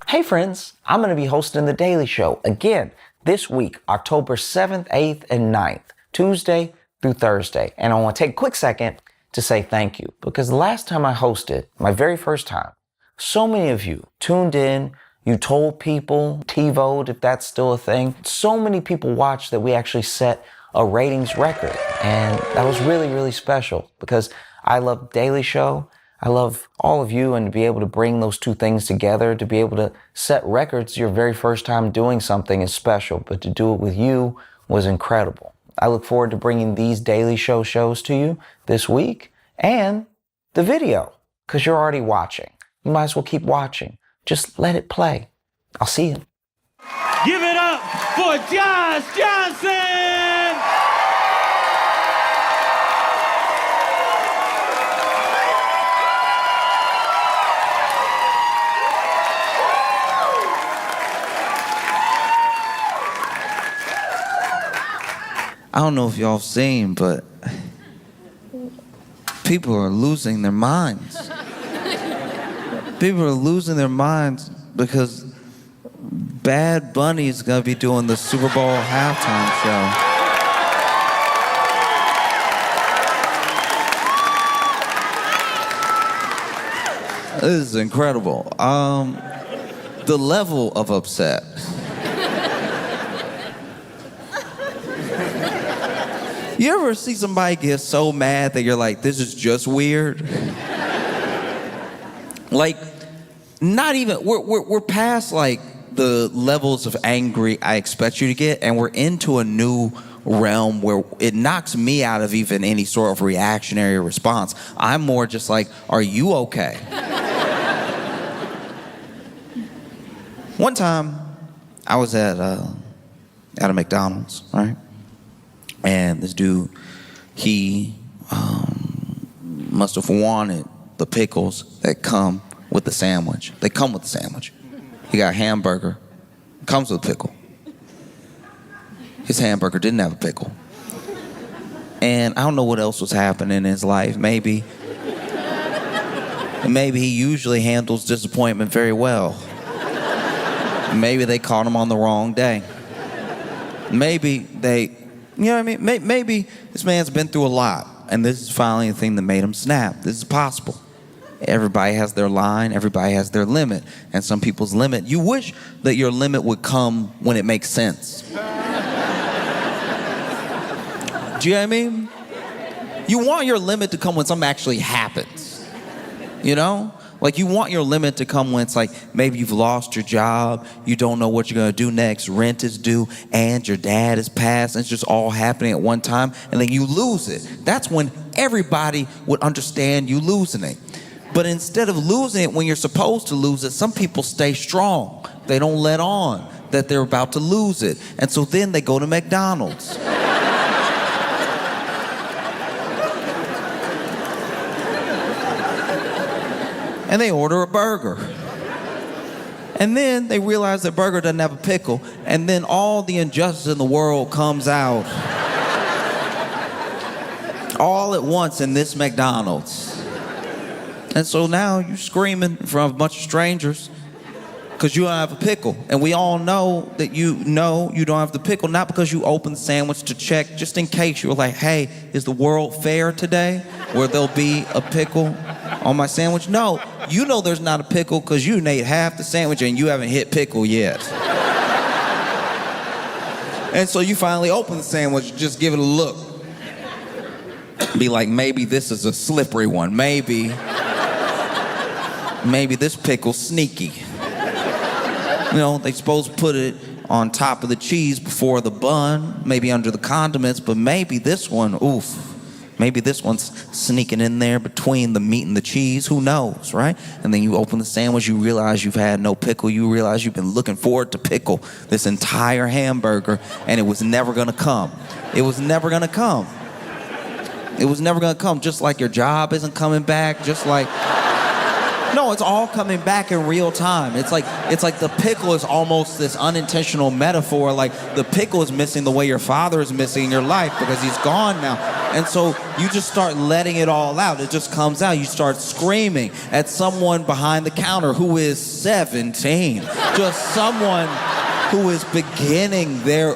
Hey friends, I'm going to be hosting The Daily Show again this week, October 7th, 8th, and 9th, Tuesday through Thursday. And I want to take a quick second to say thank you, because the last time I hosted, my very first time, so many of you tuned in, you told people, TiVoed if that's still a thing. So many people watched that we actually set a ratings record. And that was really, really special because I love Daily Show. I love all of you, and to be able to bring those two things together, to be able to set records your very first time doing something is special, but to do it with you was incredible. I look forward to bringing these Daily Show shows to you this week and the video, because you're already watching. You might as well keep watching. Just let it play. I'll see you. Give it up for Josh Johnson! I don't know if y'all have seen, but people are losing their minds. People are losing their minds because Bad Bunny is going to be doing the Super Bowl halftime show. This is incredible. The level of upset. You ever see somebody get so mad that you're like, this is just weird? Like, not even, we're past like the levels of angry I expect you to get, and we're into a new realm where it knocks me out of even any sort of reactionary response. I'm more just like, are you okay? One time, I was at a McDonald's, right? And this dude, he must have wanted the pickles that come with the sandwich. They come with the sandwich. He got a hamburger, comes with a pickle. His hamburger didn't have a pickle. And I don't know what else was happening in his life. Maybe Maybe he usually handles disappointment very well. Maybe they caught him on the wrong day. Maybe they, you know what I mean? Maybe this man's been through a lot, and this is finally the thing that made him snap. This is possible. Everybody has their line, everybody has their limit, and some people's limit, you wish that your limit would come when it makes sense. Do you know what I mean? You want your limit to come when something actually happens, you know? Like, you want your limit to come when it's like, maybe you've lost your job, you don't know what you're gonna do next, rent is due, and your dad is passed, and it's just all happening at one time, and then you lose it. That's when everybody would understand you losing it. But instead of losing it when you're supposed to lose it, some people stay strong. They don't let on that they're about to lose it. And so then they go to McDonald's. And they order a burger. And then they realize their burger doesn't have a pickle, and then all the injustice in the world comes out all at once in this McDonald's. And so now you're screaming in front of a bunch of strangers because you don't have a pickle. And we all know that you don't have the pickle, not because you opened the sandwich to check, just in case you were like, hey, is the world fair today where there'll be a pickle on my sandwich? No, you know there's not a pickle because you ate half the sandwich and you haven't hit pickle yet. And so you finally open the sandwich, just give it a look. Be like, maybe this is a slippery one. Maybe this pickle's sneaky. You know, they supposed to put it on top of the cheese before the bun, maybe under the condiments, but maybe this one, maybe this one's sneaking in there between the meat and the cheese, who knows, right? And then you open the sandwich, you realize you've had no pickle, you realize you've been looking forward to pickle this entire hamburger, and it was never gonna come. It was never gonna come. It was never gonna come, just like your job isn't coming back, just like... No, it's all coming back in real time. It's like the pickle is almost this unintentional metaphor, like the pickle is missing the way your father is missing in your life because he's gone now. And so you just start letting it all out. It just comes out. You start screaming at someone behind the counter who is 17. Just someone who is beginning their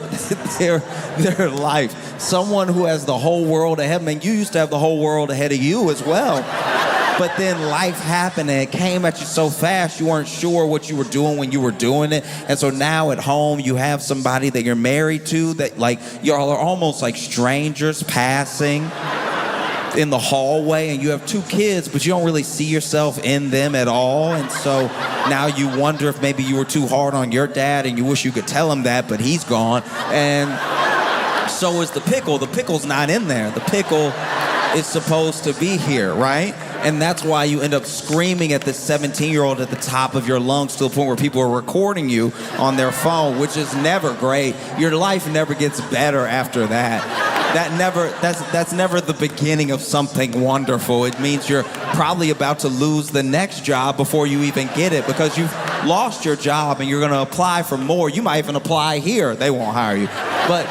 life. Someone who has the whole world ahead of them. And you used to have the whole world ahead of you as well. But then life happened and it came at you so fast you weren't sure what you were doing when you were doing it. And so now at home you have somebody that you're married to that like y'all are almost like strangers passing in the hallway, and you have 2 kids but you don't really see yourself in them at all. And so now you wonder if maybe you were too hard on your dad and you wish you could tell him that, but he's gone. And so is the pickle. The pickle's not in there. The pickle is supposed to be here, right? And that's why you end up screaming at this 17-year-old at the top of your lungs to the point where people are recording you on their phone, which is never great. Your life never gets better after that. That's never the beginning of something wonderful. It means you're probably about to lose the next job before you even get it because you've lost your job and you're gonna apply for more. You might even apply here. They won't hire you. But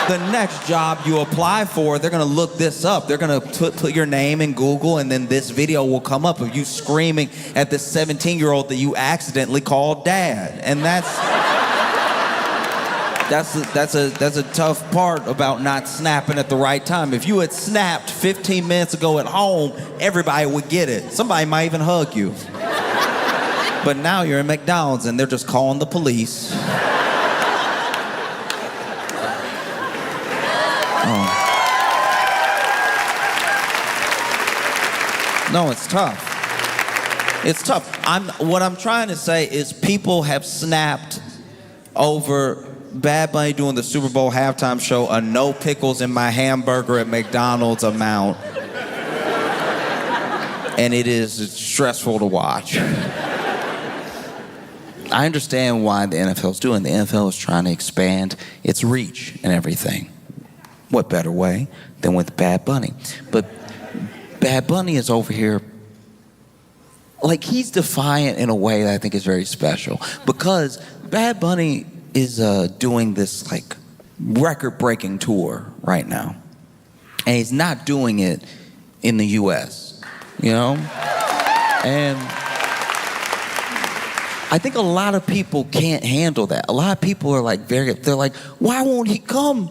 the next job you apply for, they're gonna look this up. They're gonna put your name in Google, and then this video will come up of you screaming at this 17-year-old that you accidentally called dad. And that's a tough part about not snapping at the right time. If you had snapped 15 minutes ago at home, everybody would get it. Somebody might even hug you. But now you're in McDonald's and they're just calling the police. No, it's tough. It's tough. What I'm trying to say is people have snapped over Bad Bunny doing the Super Bowl halftime show, a no pickles in my hamburger at McDonald's amount. And it's stressful to watch. I understand why the NFL's doing. The NFL is trying to expand its reach and everything. What better way than with Bad Bunny? But Bad Bunny is over here, like he's defiant in a way that I think is very special. Because Bad Bunny is doing this like record-breaking tour right now. And he's not doing it in the US, you know? And I think a lot of people can't handle that. A lot of people are like they're like, why won't he come?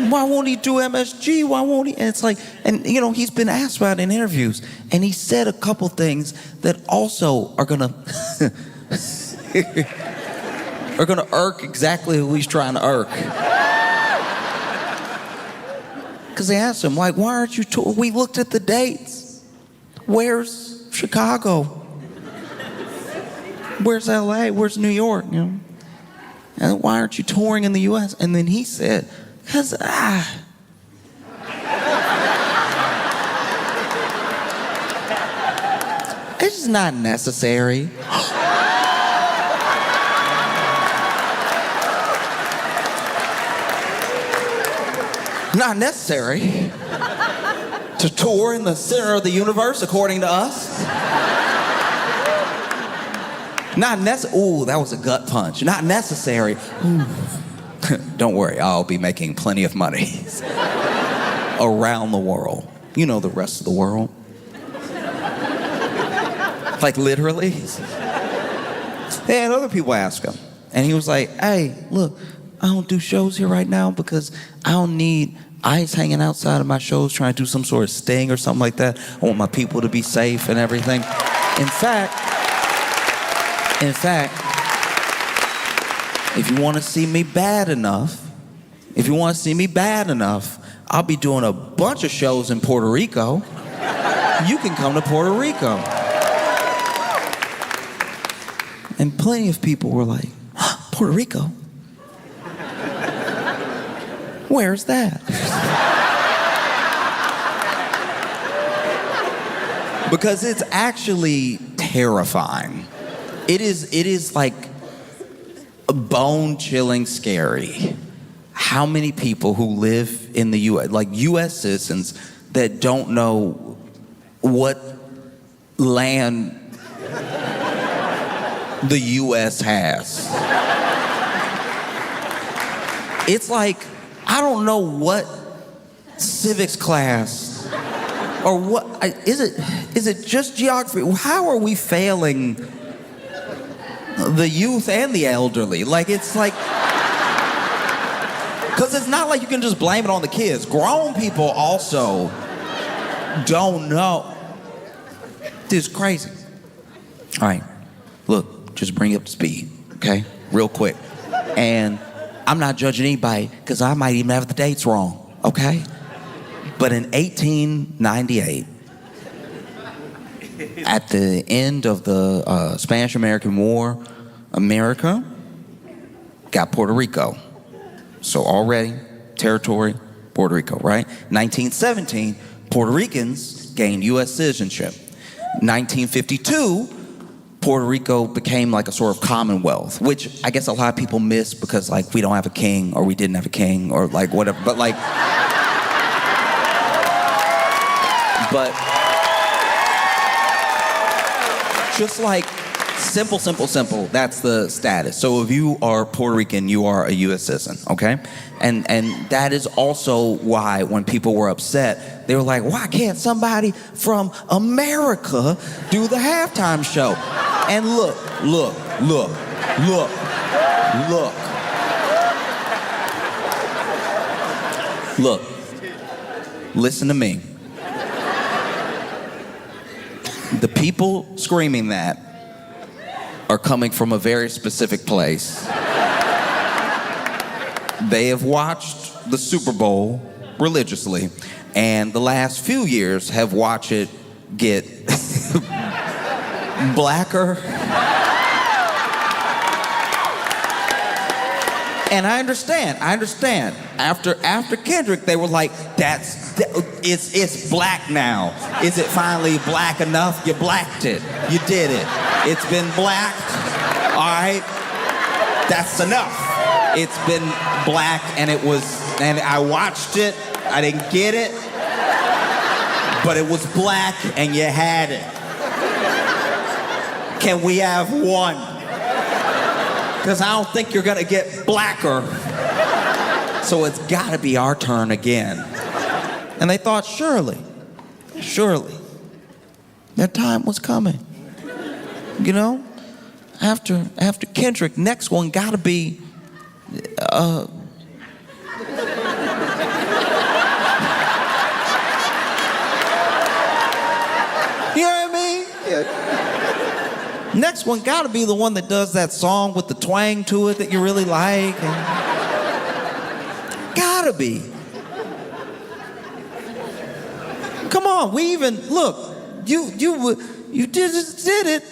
Why won't he do MSG? Why won't he? And it's like, and you know, he's been asked about it in interviews, and he said a couple things that also are gonna are gonna irk exactly who he's trying to irk. Because they asked him, like, why aren't you touring? We looked at the dates. Where's Chicago? Where's LA? Where's New York? You know? And why aren't you touring in the US? And then he said, because it's just not necessary. Not necessary to tour in the center of the universe, according to us. Not necessary. Ooh, that was a gut punch. Not necessary. Don't worry, I'll be making plenty of money around the world. You know, the rest of the world. Like literally. And other people ask him, and he was like, "Hey, look, I don't do shows here right now because I don't need ICE hanging outside of my shows trying to do some sort of sting or something like that. I want my people to be safe and everything. In fact, if you want to see me bad enough, I'll be doing a bunch of shows in Puerto Rico. You can come to Puerto Rico." And plenty of people were like, Puerto Rico? Where's that? Because it's actually terrifying. It is like bone-chilling scary how many people who live in the U.S., like U.S. citizens, that don't know what land the U.S. has. It's like, I don't know what civics class or what, is it just geography? How are we failing the youth and the elderly? Like, it's like, because it's not like you can just blame it on the kids. Grown people also don't know. This is crazy. All right, look, just bring it up to speed, okay? Real quick. And I'm not judging anybody because I might even have the dates wrong, okay? But in 1898, at the end of the Spanish-American War, America got Puerto Rico. So already, territory, Puerto Rico, right? 1917, Puerto Ricans gained U.S. citizenship. 1952, Puerto Rico became like a sort of commonwealth, which I guess a lot of people miss because like we don't have a king or we didn't have a king or like whatever, but just like simple, that's the status. So if you are Puerto Rican, you are a U.S. citizen, okay? And that is also why when people were upset, they were like, why can't somebody from America do the halftime show? And look. Listen to me. The people screaming that are coming from a very specific place. They have watched the Super Bowl religiously, and the last few years have watched it get blacker. And I understand. After Kendrick, they were like, it's black now. Is it finally black enough? You blacked it. You did it. It's been blacked. All right? That's enough. It's been black, and I watched it. I didn't get it. But it was black, and you had it. Can we have one? Because I don't think you're gonna get blacker. So it's gotta be our turn again. And they thought, surely, That time was coming. You know? After Kendrick, next one gotta be, you know what I mean? Yeah. Next one gotta be the one that does that song with the twang to it that you really like. Gotta be. Come on, we even, look, you did it.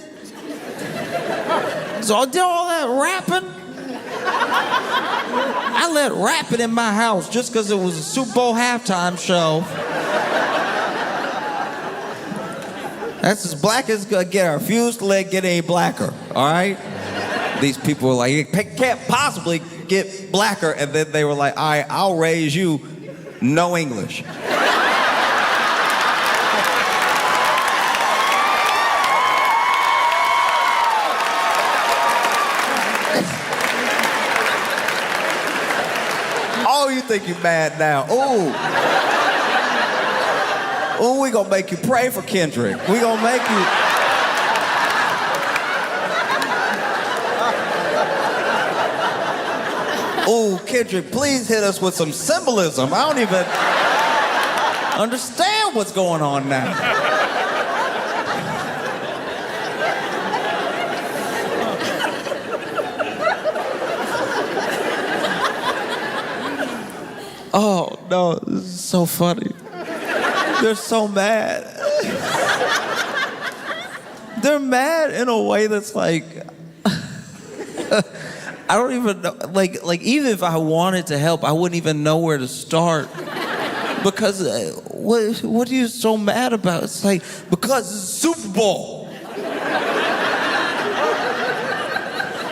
So I did all that rapping. I let rapping in my house just because it was a Super Bowl halftime show. That's as black as gonna get. I refuse to let it get any blacker, all right? These people were like, it can't possibly get blacker. And then they were like, all right, I'll raise you no English. Oh, you think you're mad now? Oh, we gonna make you pray for Kendrick. We gonna make you. Oh, Kendrick, please hit us with some symbolism. I don't even understand what's going on now. Oh, no, this is so funny. They're so mad. They're mad in a way that's like, I don't even know, like even if I wanted to help, I wouldn't even know where to start. Because what are you so mad about? It's like, because it's Super Bowl.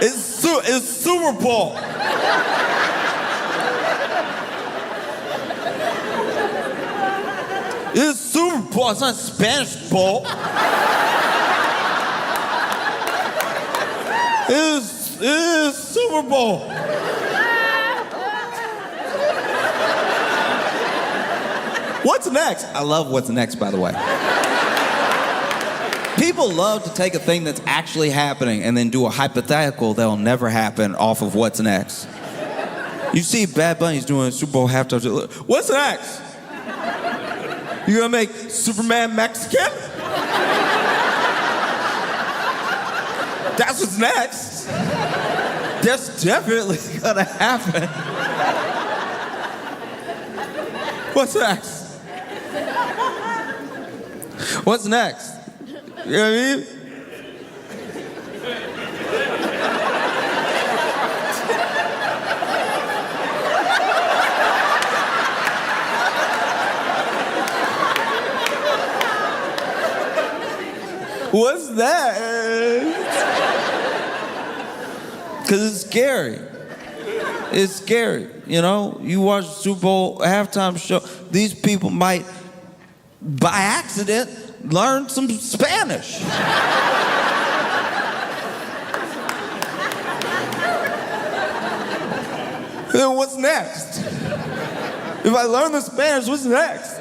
It's Super Bowl. It's Super Bowl. It's not Spanish Bowl. It's Super Bowl. What's next? I love what's next, by the way. People love to take a thing that's actually happening and then do a hypothetical that'll never happen off of what's next. You see Bad Bunny's doing a Super Bowl halftime. What's next? You gonna make Superman Mexican? That's what's next. That's definitely gonna happen. What's next? What's next? You know what I mean? What's that? Because it's scary. It's scary, you know? You watch the Super Bowl halftime show, these people might, by accident, learn some Spanish. Then what's next? If I learn the Spanish, what's next?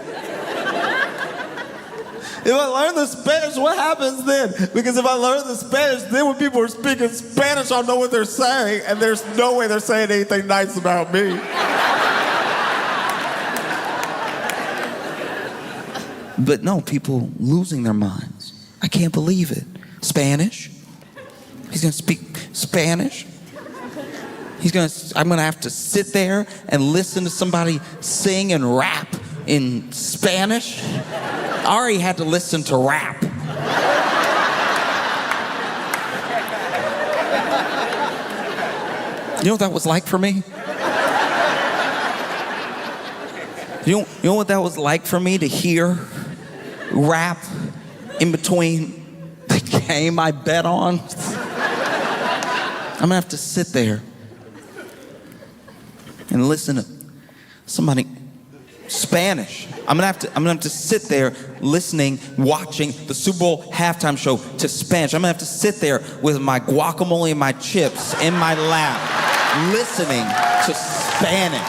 If I learn the Spanish, what happens then? Because if I learn the Spanish, then when people are speaking Spanish, I'll know what they're saying, and there's no way they're saying anything nice about me. But no, people losing their minds. I can't believe it. Spanish? He's gonna speak Spanish? I'm gonna have to sit there and listen to somebody sing and rap in Spanish? I already had to listen to rap. You know what that was like for me? You know what that was like for me to hear rap in between the game I bet on? I'm gonna have to sit there and listen to somebody Spanish. I'm gonna have to sit there listening, watching the Super Bowl halftime show to Spanish. I'm gonna have to sit there with my guacamole and my chips in my lap, listening to Spanish.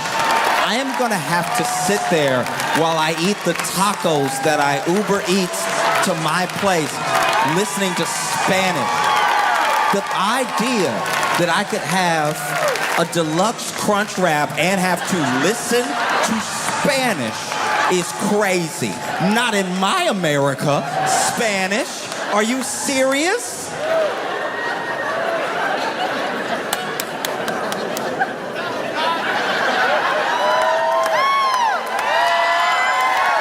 I am gonna have to sit there while I eat the tacos that I Uber Eats to my place listening to Spanish. The idea that I could have a deluxe crunch wrap and have to listen to Spanish is crazy. Not in my America. Spanish? Are you serious?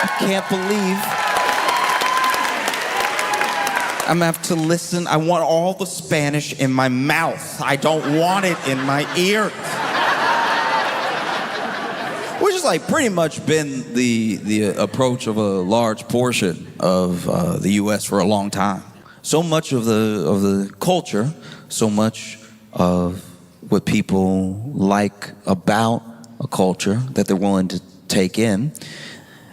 I can't believe I'm gonna have to listen. I want all the Spanish in my mouth. I don't want it in my ear. Which is like pretty much been the approach of a large portion of the U.S. for a long time. So much of the culture, so much of what people like about a culture that they're willing to take in,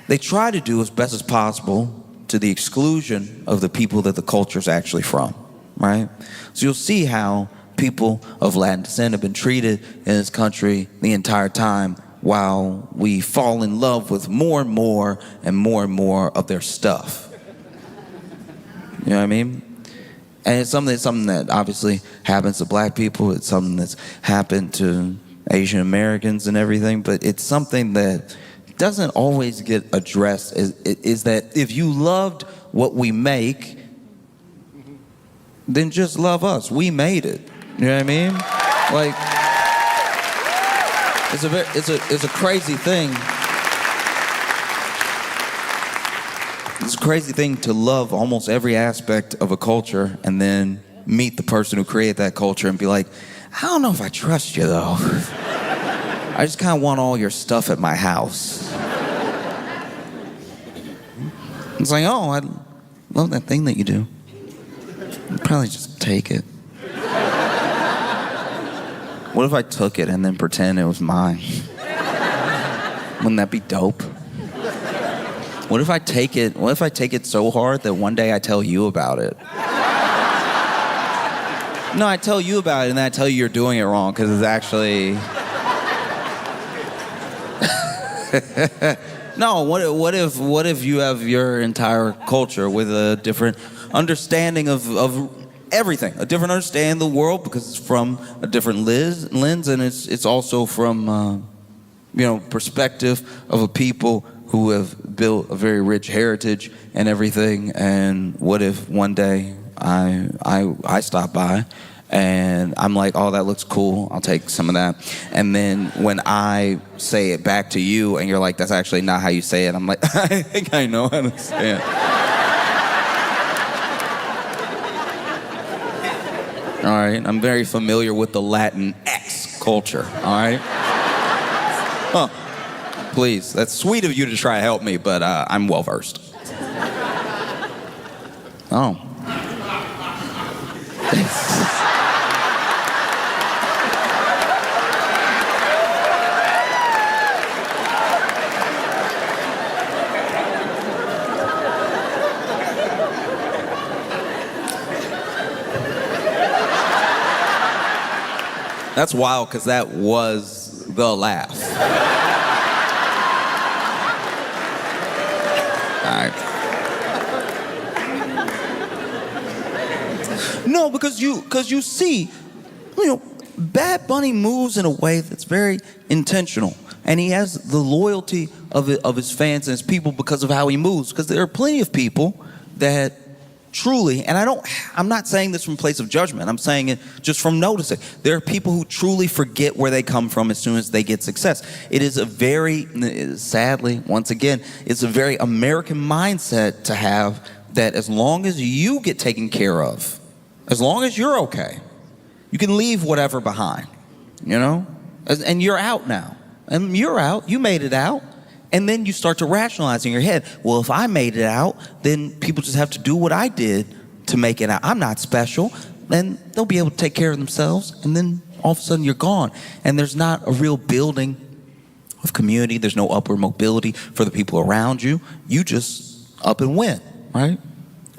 they try to do as best as possible to the exclusion of the people that the culture is actually from, right? So you'll see how people of Latin descent have been treated in this country the entire time while we fall in love with more and more and more and more of their stuff. You know what I mean? And it's something that obviously happens to black people. It's something that's happened to Asian Americans and everything, but it's something that doesn't always get addressed is that if you loved what we make, then just love us. We made it. You know what I mean? Like, it's a crazy thing. It's a crazy thing to love almost every aspect of a culture and then meet the person who created that culture and be like, I don't know if I trust you though. I just kind of want all your stuff at my house. It's like, oh, I love that thing that you do. I'd probably just take it. What if I took it and then pretend it was mine? Wouldn't that be dope? What if I take it so hard that one day I tell you about it? No, I tell you about it and then I tell you you're doing it wrong because it's actually... No, what if you have your entire culture with a different understanding of everything, a different understanding of the world because it's from a different lens and it's also from perspective of a people who have built a very rich heritage and everything. And what if one day I stop by and I'm like, oh, that looks cool, I'll take some of that. And then when I say it back to you and you're like, that's actually not how you say it, I'm like, I think I know how to say it. All right, I'm very familiar with the Latin X culture, all right? Huh. Please, that's sweet of you to try to help me, but I'm well-versed. Oh. That's wild, because that was the laugh. All right. No, because you see, Bad Bunny moves in a way that's very intentional. And he has the loyalty of his fans and his people because of how he moves. Because there are plenty of people that truly, and I'm not saying this from a place of judgment, I'm saying it just from noticing. There are people who truly forget where they come from as soon as they get success. It is a very, sadly, once again, it's a very American mindset to have that as long as you get taken care of, as long as you're okay, you can leave whatever behind, And you're out now. And you're out, you made it out. And then you start to rationalize in your head, well, if I made it out, then people just have to do what I did to make it out. I'm not special. Then they'll be able to take care of themselves. And then all of a sudden you're gone. And there's not a real building of community. There's no upward mobility for the people around you. You just up and win, right?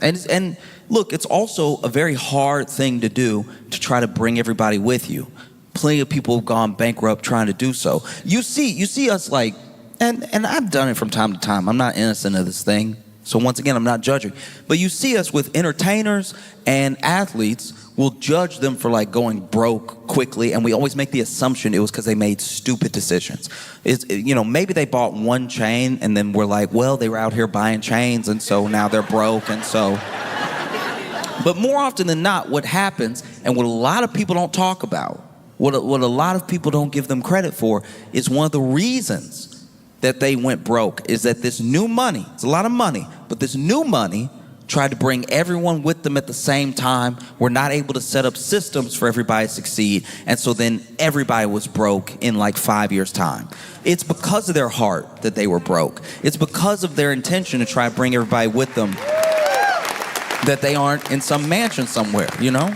And look, it's also a very hard thing to do to try to bring everybody with you. Plenty of people have gone bankrupt trying to do so. You see us like, and I've done it from time to time. I'm not innocent of this thing. So once again, I'm not judging. But you see us with entertainers and athletes, we'll judge them for like going broke quickly, and we always make the assumption it was because they made stupid decisions. Maybe they bought one chain, and then we're like, well, they were out here buying chains, and so now they're broke, and so. But more often than not, what happens, and what a lot of people don't talk about, what a lot of people don't give them credit for, is one of the reasons that they went broke is that this new money, it's a lot of money, but this new money tried to bring everyone with them at the same time. We're not able to set up systems for everybody to succeed. And so then everybody was broke in like 5 years' time. It's because of their heart that they were broke. It's because of their intention to try to bring everybody with them that they aren't in some mansion somewhere, you know?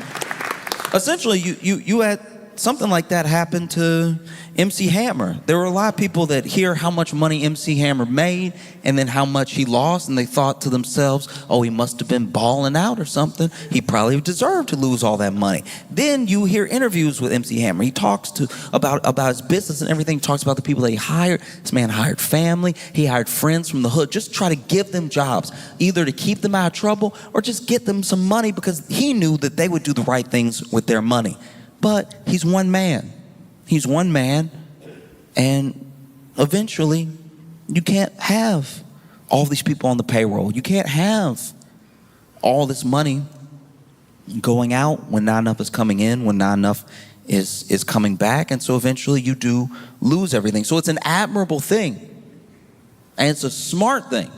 Essentially, you had something like that happen to MC Hammer. There were a lot of people that hear how much money MC Hammer made and then how much he lost, and they thought to themselves, oh, he must have been balling out or something. He probably deserved to lose all that money. Then you hear interviews with MC Hammer. He talks about his business and everything. He talks about the people that he hired. This man hired family. He hired friends from the hood. Just try to give them jobs, either to keep them out of trouble or just get them some money because he knew that they would do the right things with their money. But he's one man. He's one man, and eventually you can't have all these people on the payroll. You can't have all this money going out when not enough is coming in, when not enough is coming back, and so eventually you do lose everything. So it's an admirable thing, and it's a smart thing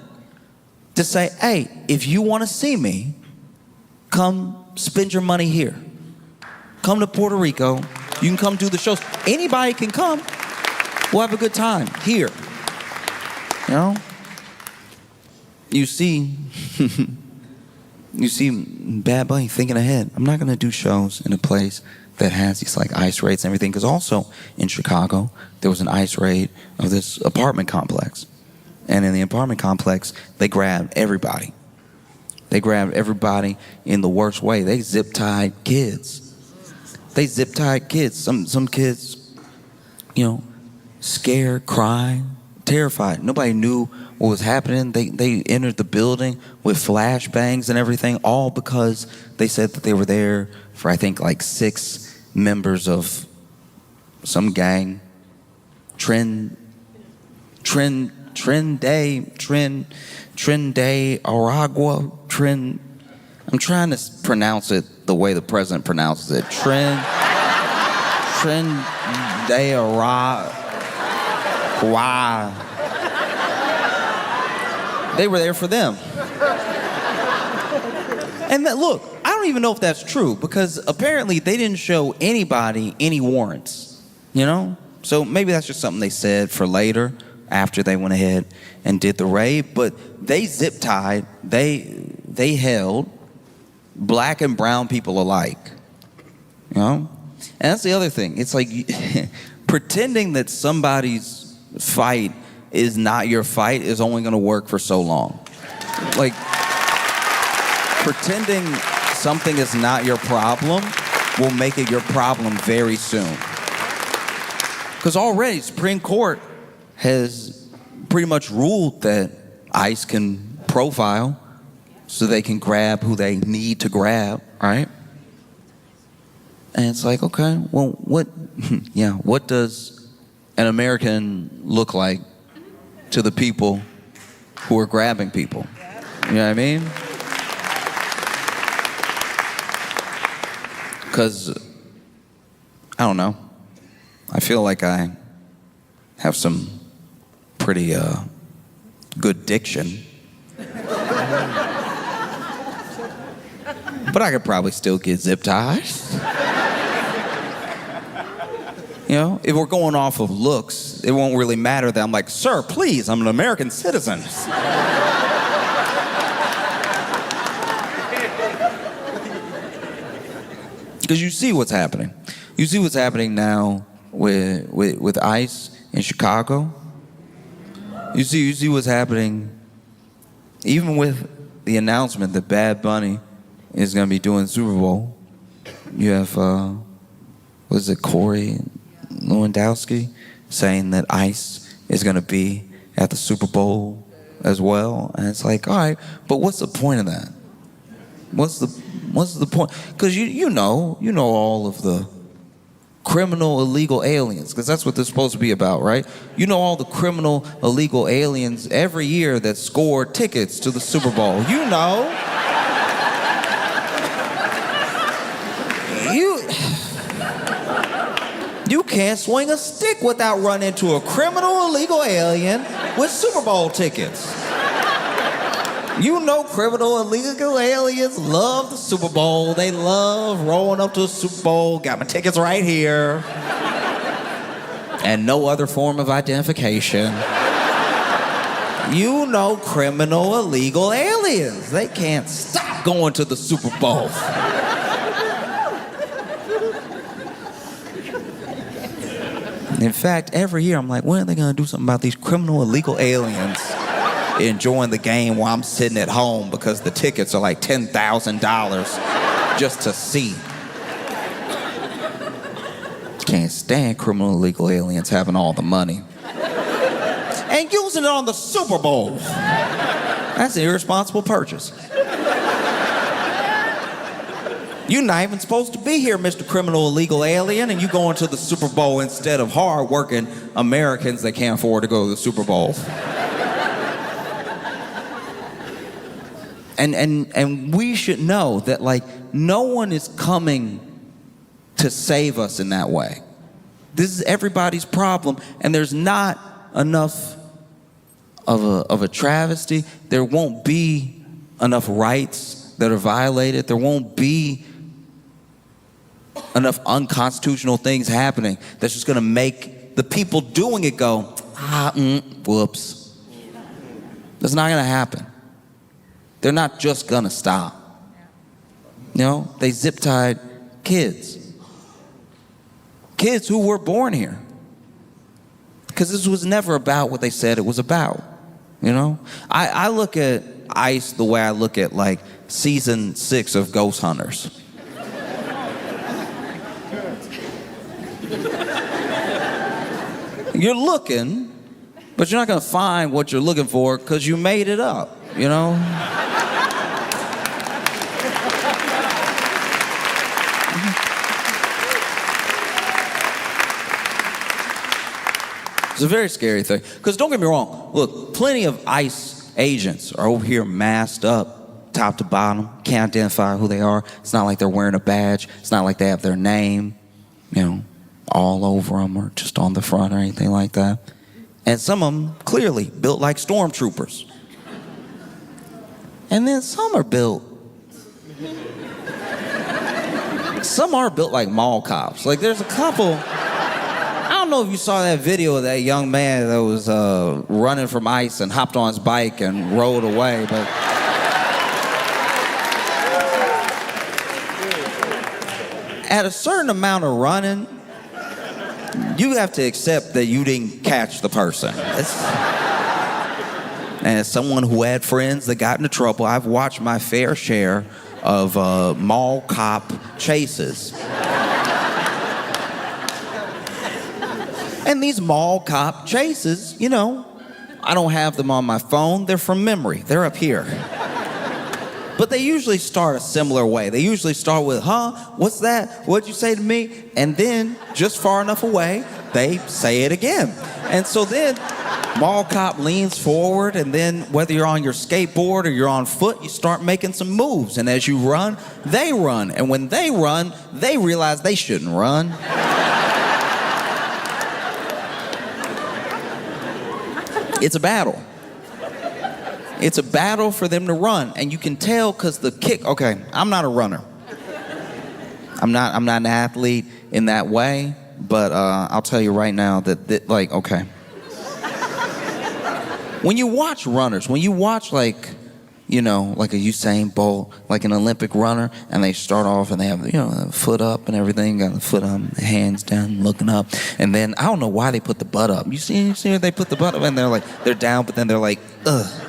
to say, hey, if you want to see me, come spend your money here. Come to Puerto Rico. You can come do the shows. Anybody can come. We'll have a good time here. You know? You see Bad Bunny thinking ahead. I'm not going to do shows in a place that has these like ICE raids and everything. Because also in Chicago, there was an ICE raid of this apartment complex. And in the apartment complex, they grabbed everybody. They grabbed everybody in the worst way. They zip-tied kids. They zip-tied kids. Some kids, scared, crying, terrified. Nobody knew what was happening. They entered the building with flashbangs and everything, all because they said that they were there for, I think, like 6 members of some gang. Trend Day Aragua. I'm trying to pronounce it the way the president pronounces it. Trend Day Aragua. They were there for them. And look, I don't even know if that's true because apparently they didn't show anybody any warrants, So maybe that's just something they said for later after they went ahead and did the raid. But they zip-tied, they held black and brown people alike, And that's the other thing. It's like pretending that somebody's fight is not your fight is only going to work for so long. Like pretending something is not your problem will make it your problem very soon. Because already Supreme Court has pretty much ruled that ICE can profile so they can grab who they need to grab, right? And it's like, okay, well, what does an American look like to the people who are grabbing people? You know what I mean? Because, I don't know, I feel like I have some pretty good diction. But I could probably still get zip-tied. If we're going off of looks, it won't really matter that I'm like, sir, please, I'm an American citizen. Because you see what's happening. You see what's happening now with ICE in Chicago. You see what's happening even with the announcement that Bad Bunny is going to be doing Super Bowl. You have, Corey Lewandowski saying that ICE is going to be at the Super Bowl as well. And it's like, all right, but what's the point of that? What's the point? Because you know all of the criminal illegal aliens, because that's what this is supposed to be about, right? You know all the criminal illegal aliens every year that score tickets to the Super Bowl. You know. You can't swing a stick without running into a criminal illegal alien with Super Bowl tickets. You know criminal illegal aliens love the Super Bowl. They love rolling up to the Super Bowl. Got my tickets right here. And no other form of identification. You know criminal illegal aliens. They can't stop going to the Super Bowl. In fact, every year I'm like, when are they gonna do something about these criminal illegal aliens enjoying the game while I'm sitting at home because the tickets are like $10,000 just to see. Can't stand criminal illegal aliens having all the money and using it on the Super Bowl. That's an irresponsible purchase. You're not even supposed to be here, Mr. Criminal Illegal Alien, and you going to the Super Bowl instead of hard-working Americans that can't afford to go to the Super Bowl. And we should know that, like, no one is coming to save us in that way. This is everybody's problem, and there's not enough of a travesty. There won't be enough rights that are violated. There won't be enough unconstitutional things happening that's just going to make the people doing it go, whoops. That's not going to happen. They're not just going to stop. You know, they zip-tied kids. Kids who were born here. Because this was never about what they said it was about. You know? I look at ICE the way I look at, like, season 6 of Ghost Hunters. You're looking, but you're not going to find what you're looking for because you made it up, you know? It's a very scary thing. Because don't get me wrong, look, plenty of ICE agents are over here masked up, top to bottom, can't identify who they are. It's not like they're wearing a badge. It's not like they have their name, you know, all over them or just on the front or anything like that. And some of them clearly built like stormtroopers. And then some are built like mall cops. Like there's a couple, I don't know if you saw that video of that young man that was running from ICE and hopped on his bike and rode away, but at a certain amount of running, you have to accept that you didn't catch the person. And as someone who had friends that got into trouble, I've watched my fair share of mall cop chases. And these mall cop chases, you know, I don't have them on my phone. They're from memory. They're up here. But they usually start a similar way. They usually start with, what's that? What'd you say to me? And then, just far enough away, they say it again. And so then, mall cop leans forward, and then whether you're on your skateboard or you're on foot, you start making some moves. And as you run, they run. And when they run, they realize they shouldn't run. It's a battle. It's a battle for them to run, and you can tell because the kick. Okay, I'm not a runner. I'm not an athlete in that way, but I'll tell you right now that like, okay. When you watch runners, when you watch like, you know, like a Usain Bolt, like an Olympic runner, and they start off and they have, you know, a foot up and everything, got the foot up, the hands down, looking up, and then I don't know why they put the butt up. You see where they put the butt up, and they're down, but then they're like, ugh.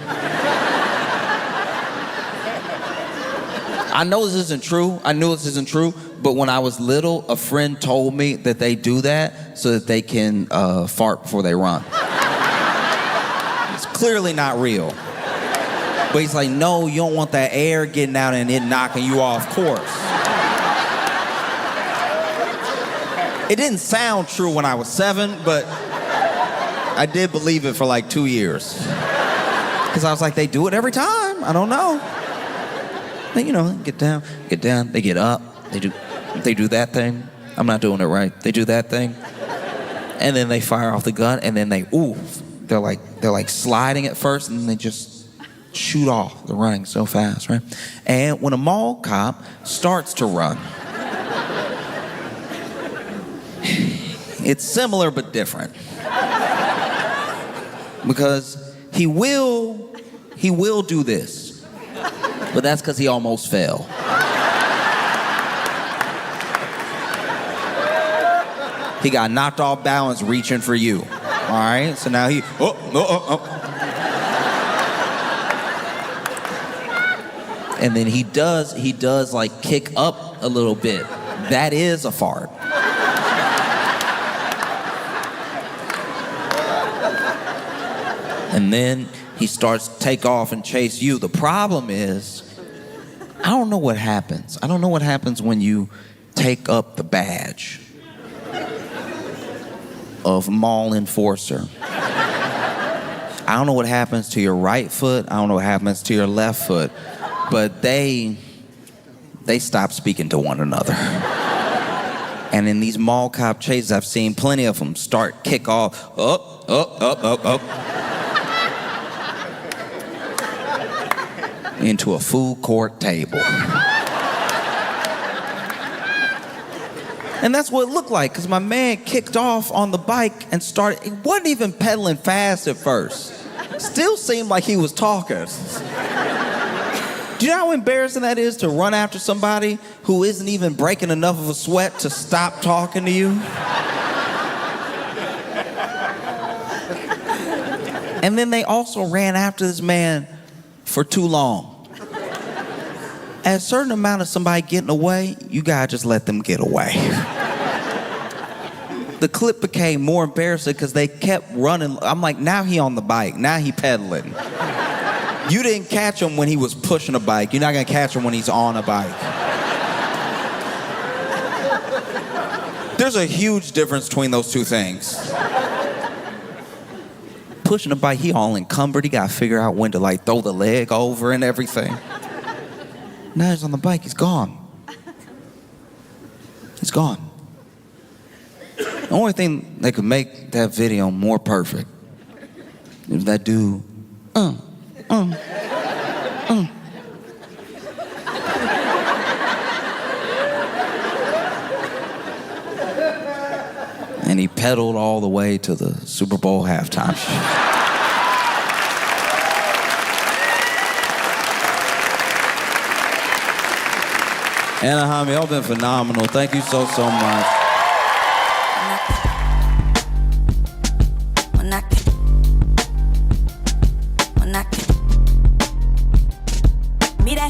I know this isn't true. I knew this isn't true, but when I was little, a friend told me that they do that so that they can fart before they run. It's clearly not real. But he's like, no, you don't want that air getting out and it knocking you off course. It didn't sound true when I was 7, but I did believe it for like 2 years. Because I was like, they do it every time. I don't know. They, get down, they get up, they do that thing. I'm not doing it right. They do that thing. And then they fire off the gun, and then they're like sliding at first, and then they just shoot off. They're running so fast, right? And when a mall cop starts to run, it's similar but different. Because he will do this, but that's because he almost fell. He got knocked off balance reaching for you. All right, so now he, And then he does like kick up a little bit. That is a fart. And then he starts to take off and chase you. The problem is, I don't know what happens. I don't know what happens when you take up the badge of mall enforcer. I don't know what happens to your right foot. I don't know what happens to your left foot. But they stop speaking to one another. And in these mall cop chases, I've seen plenty of them kick off, up. Into a food court table. And that's what it looked like, because my man kicked off on the bike and he wasn't even pedaling fast at first. Still seemed like he was talking. Do you know how embarrassing that is to run after somebody who isn't even breaking enough of a sweat to stop talking to you? And then they also ran after this man for too long. At a certain amount of somebody getting away, you gotta just let them get away. The clip became more embarrassing because they kept running. I'm like, now he on the bike, now he pedaling. You didn't catch him when he was pushing a bike. You're not gonna catch him when he's on a bike. There's a huge difference between those two things. Pushing a bike, he all encumbered. He gotta figure out when to like throw the leg over and everything. Now he's on the bike, he's gone. He's gone. The only thing that could make that video more perfect is that dude, And he pedaled all the way to the Super Bowl halftime show. Anaheim, y'all been phenomenal. Thank you so much. Mira.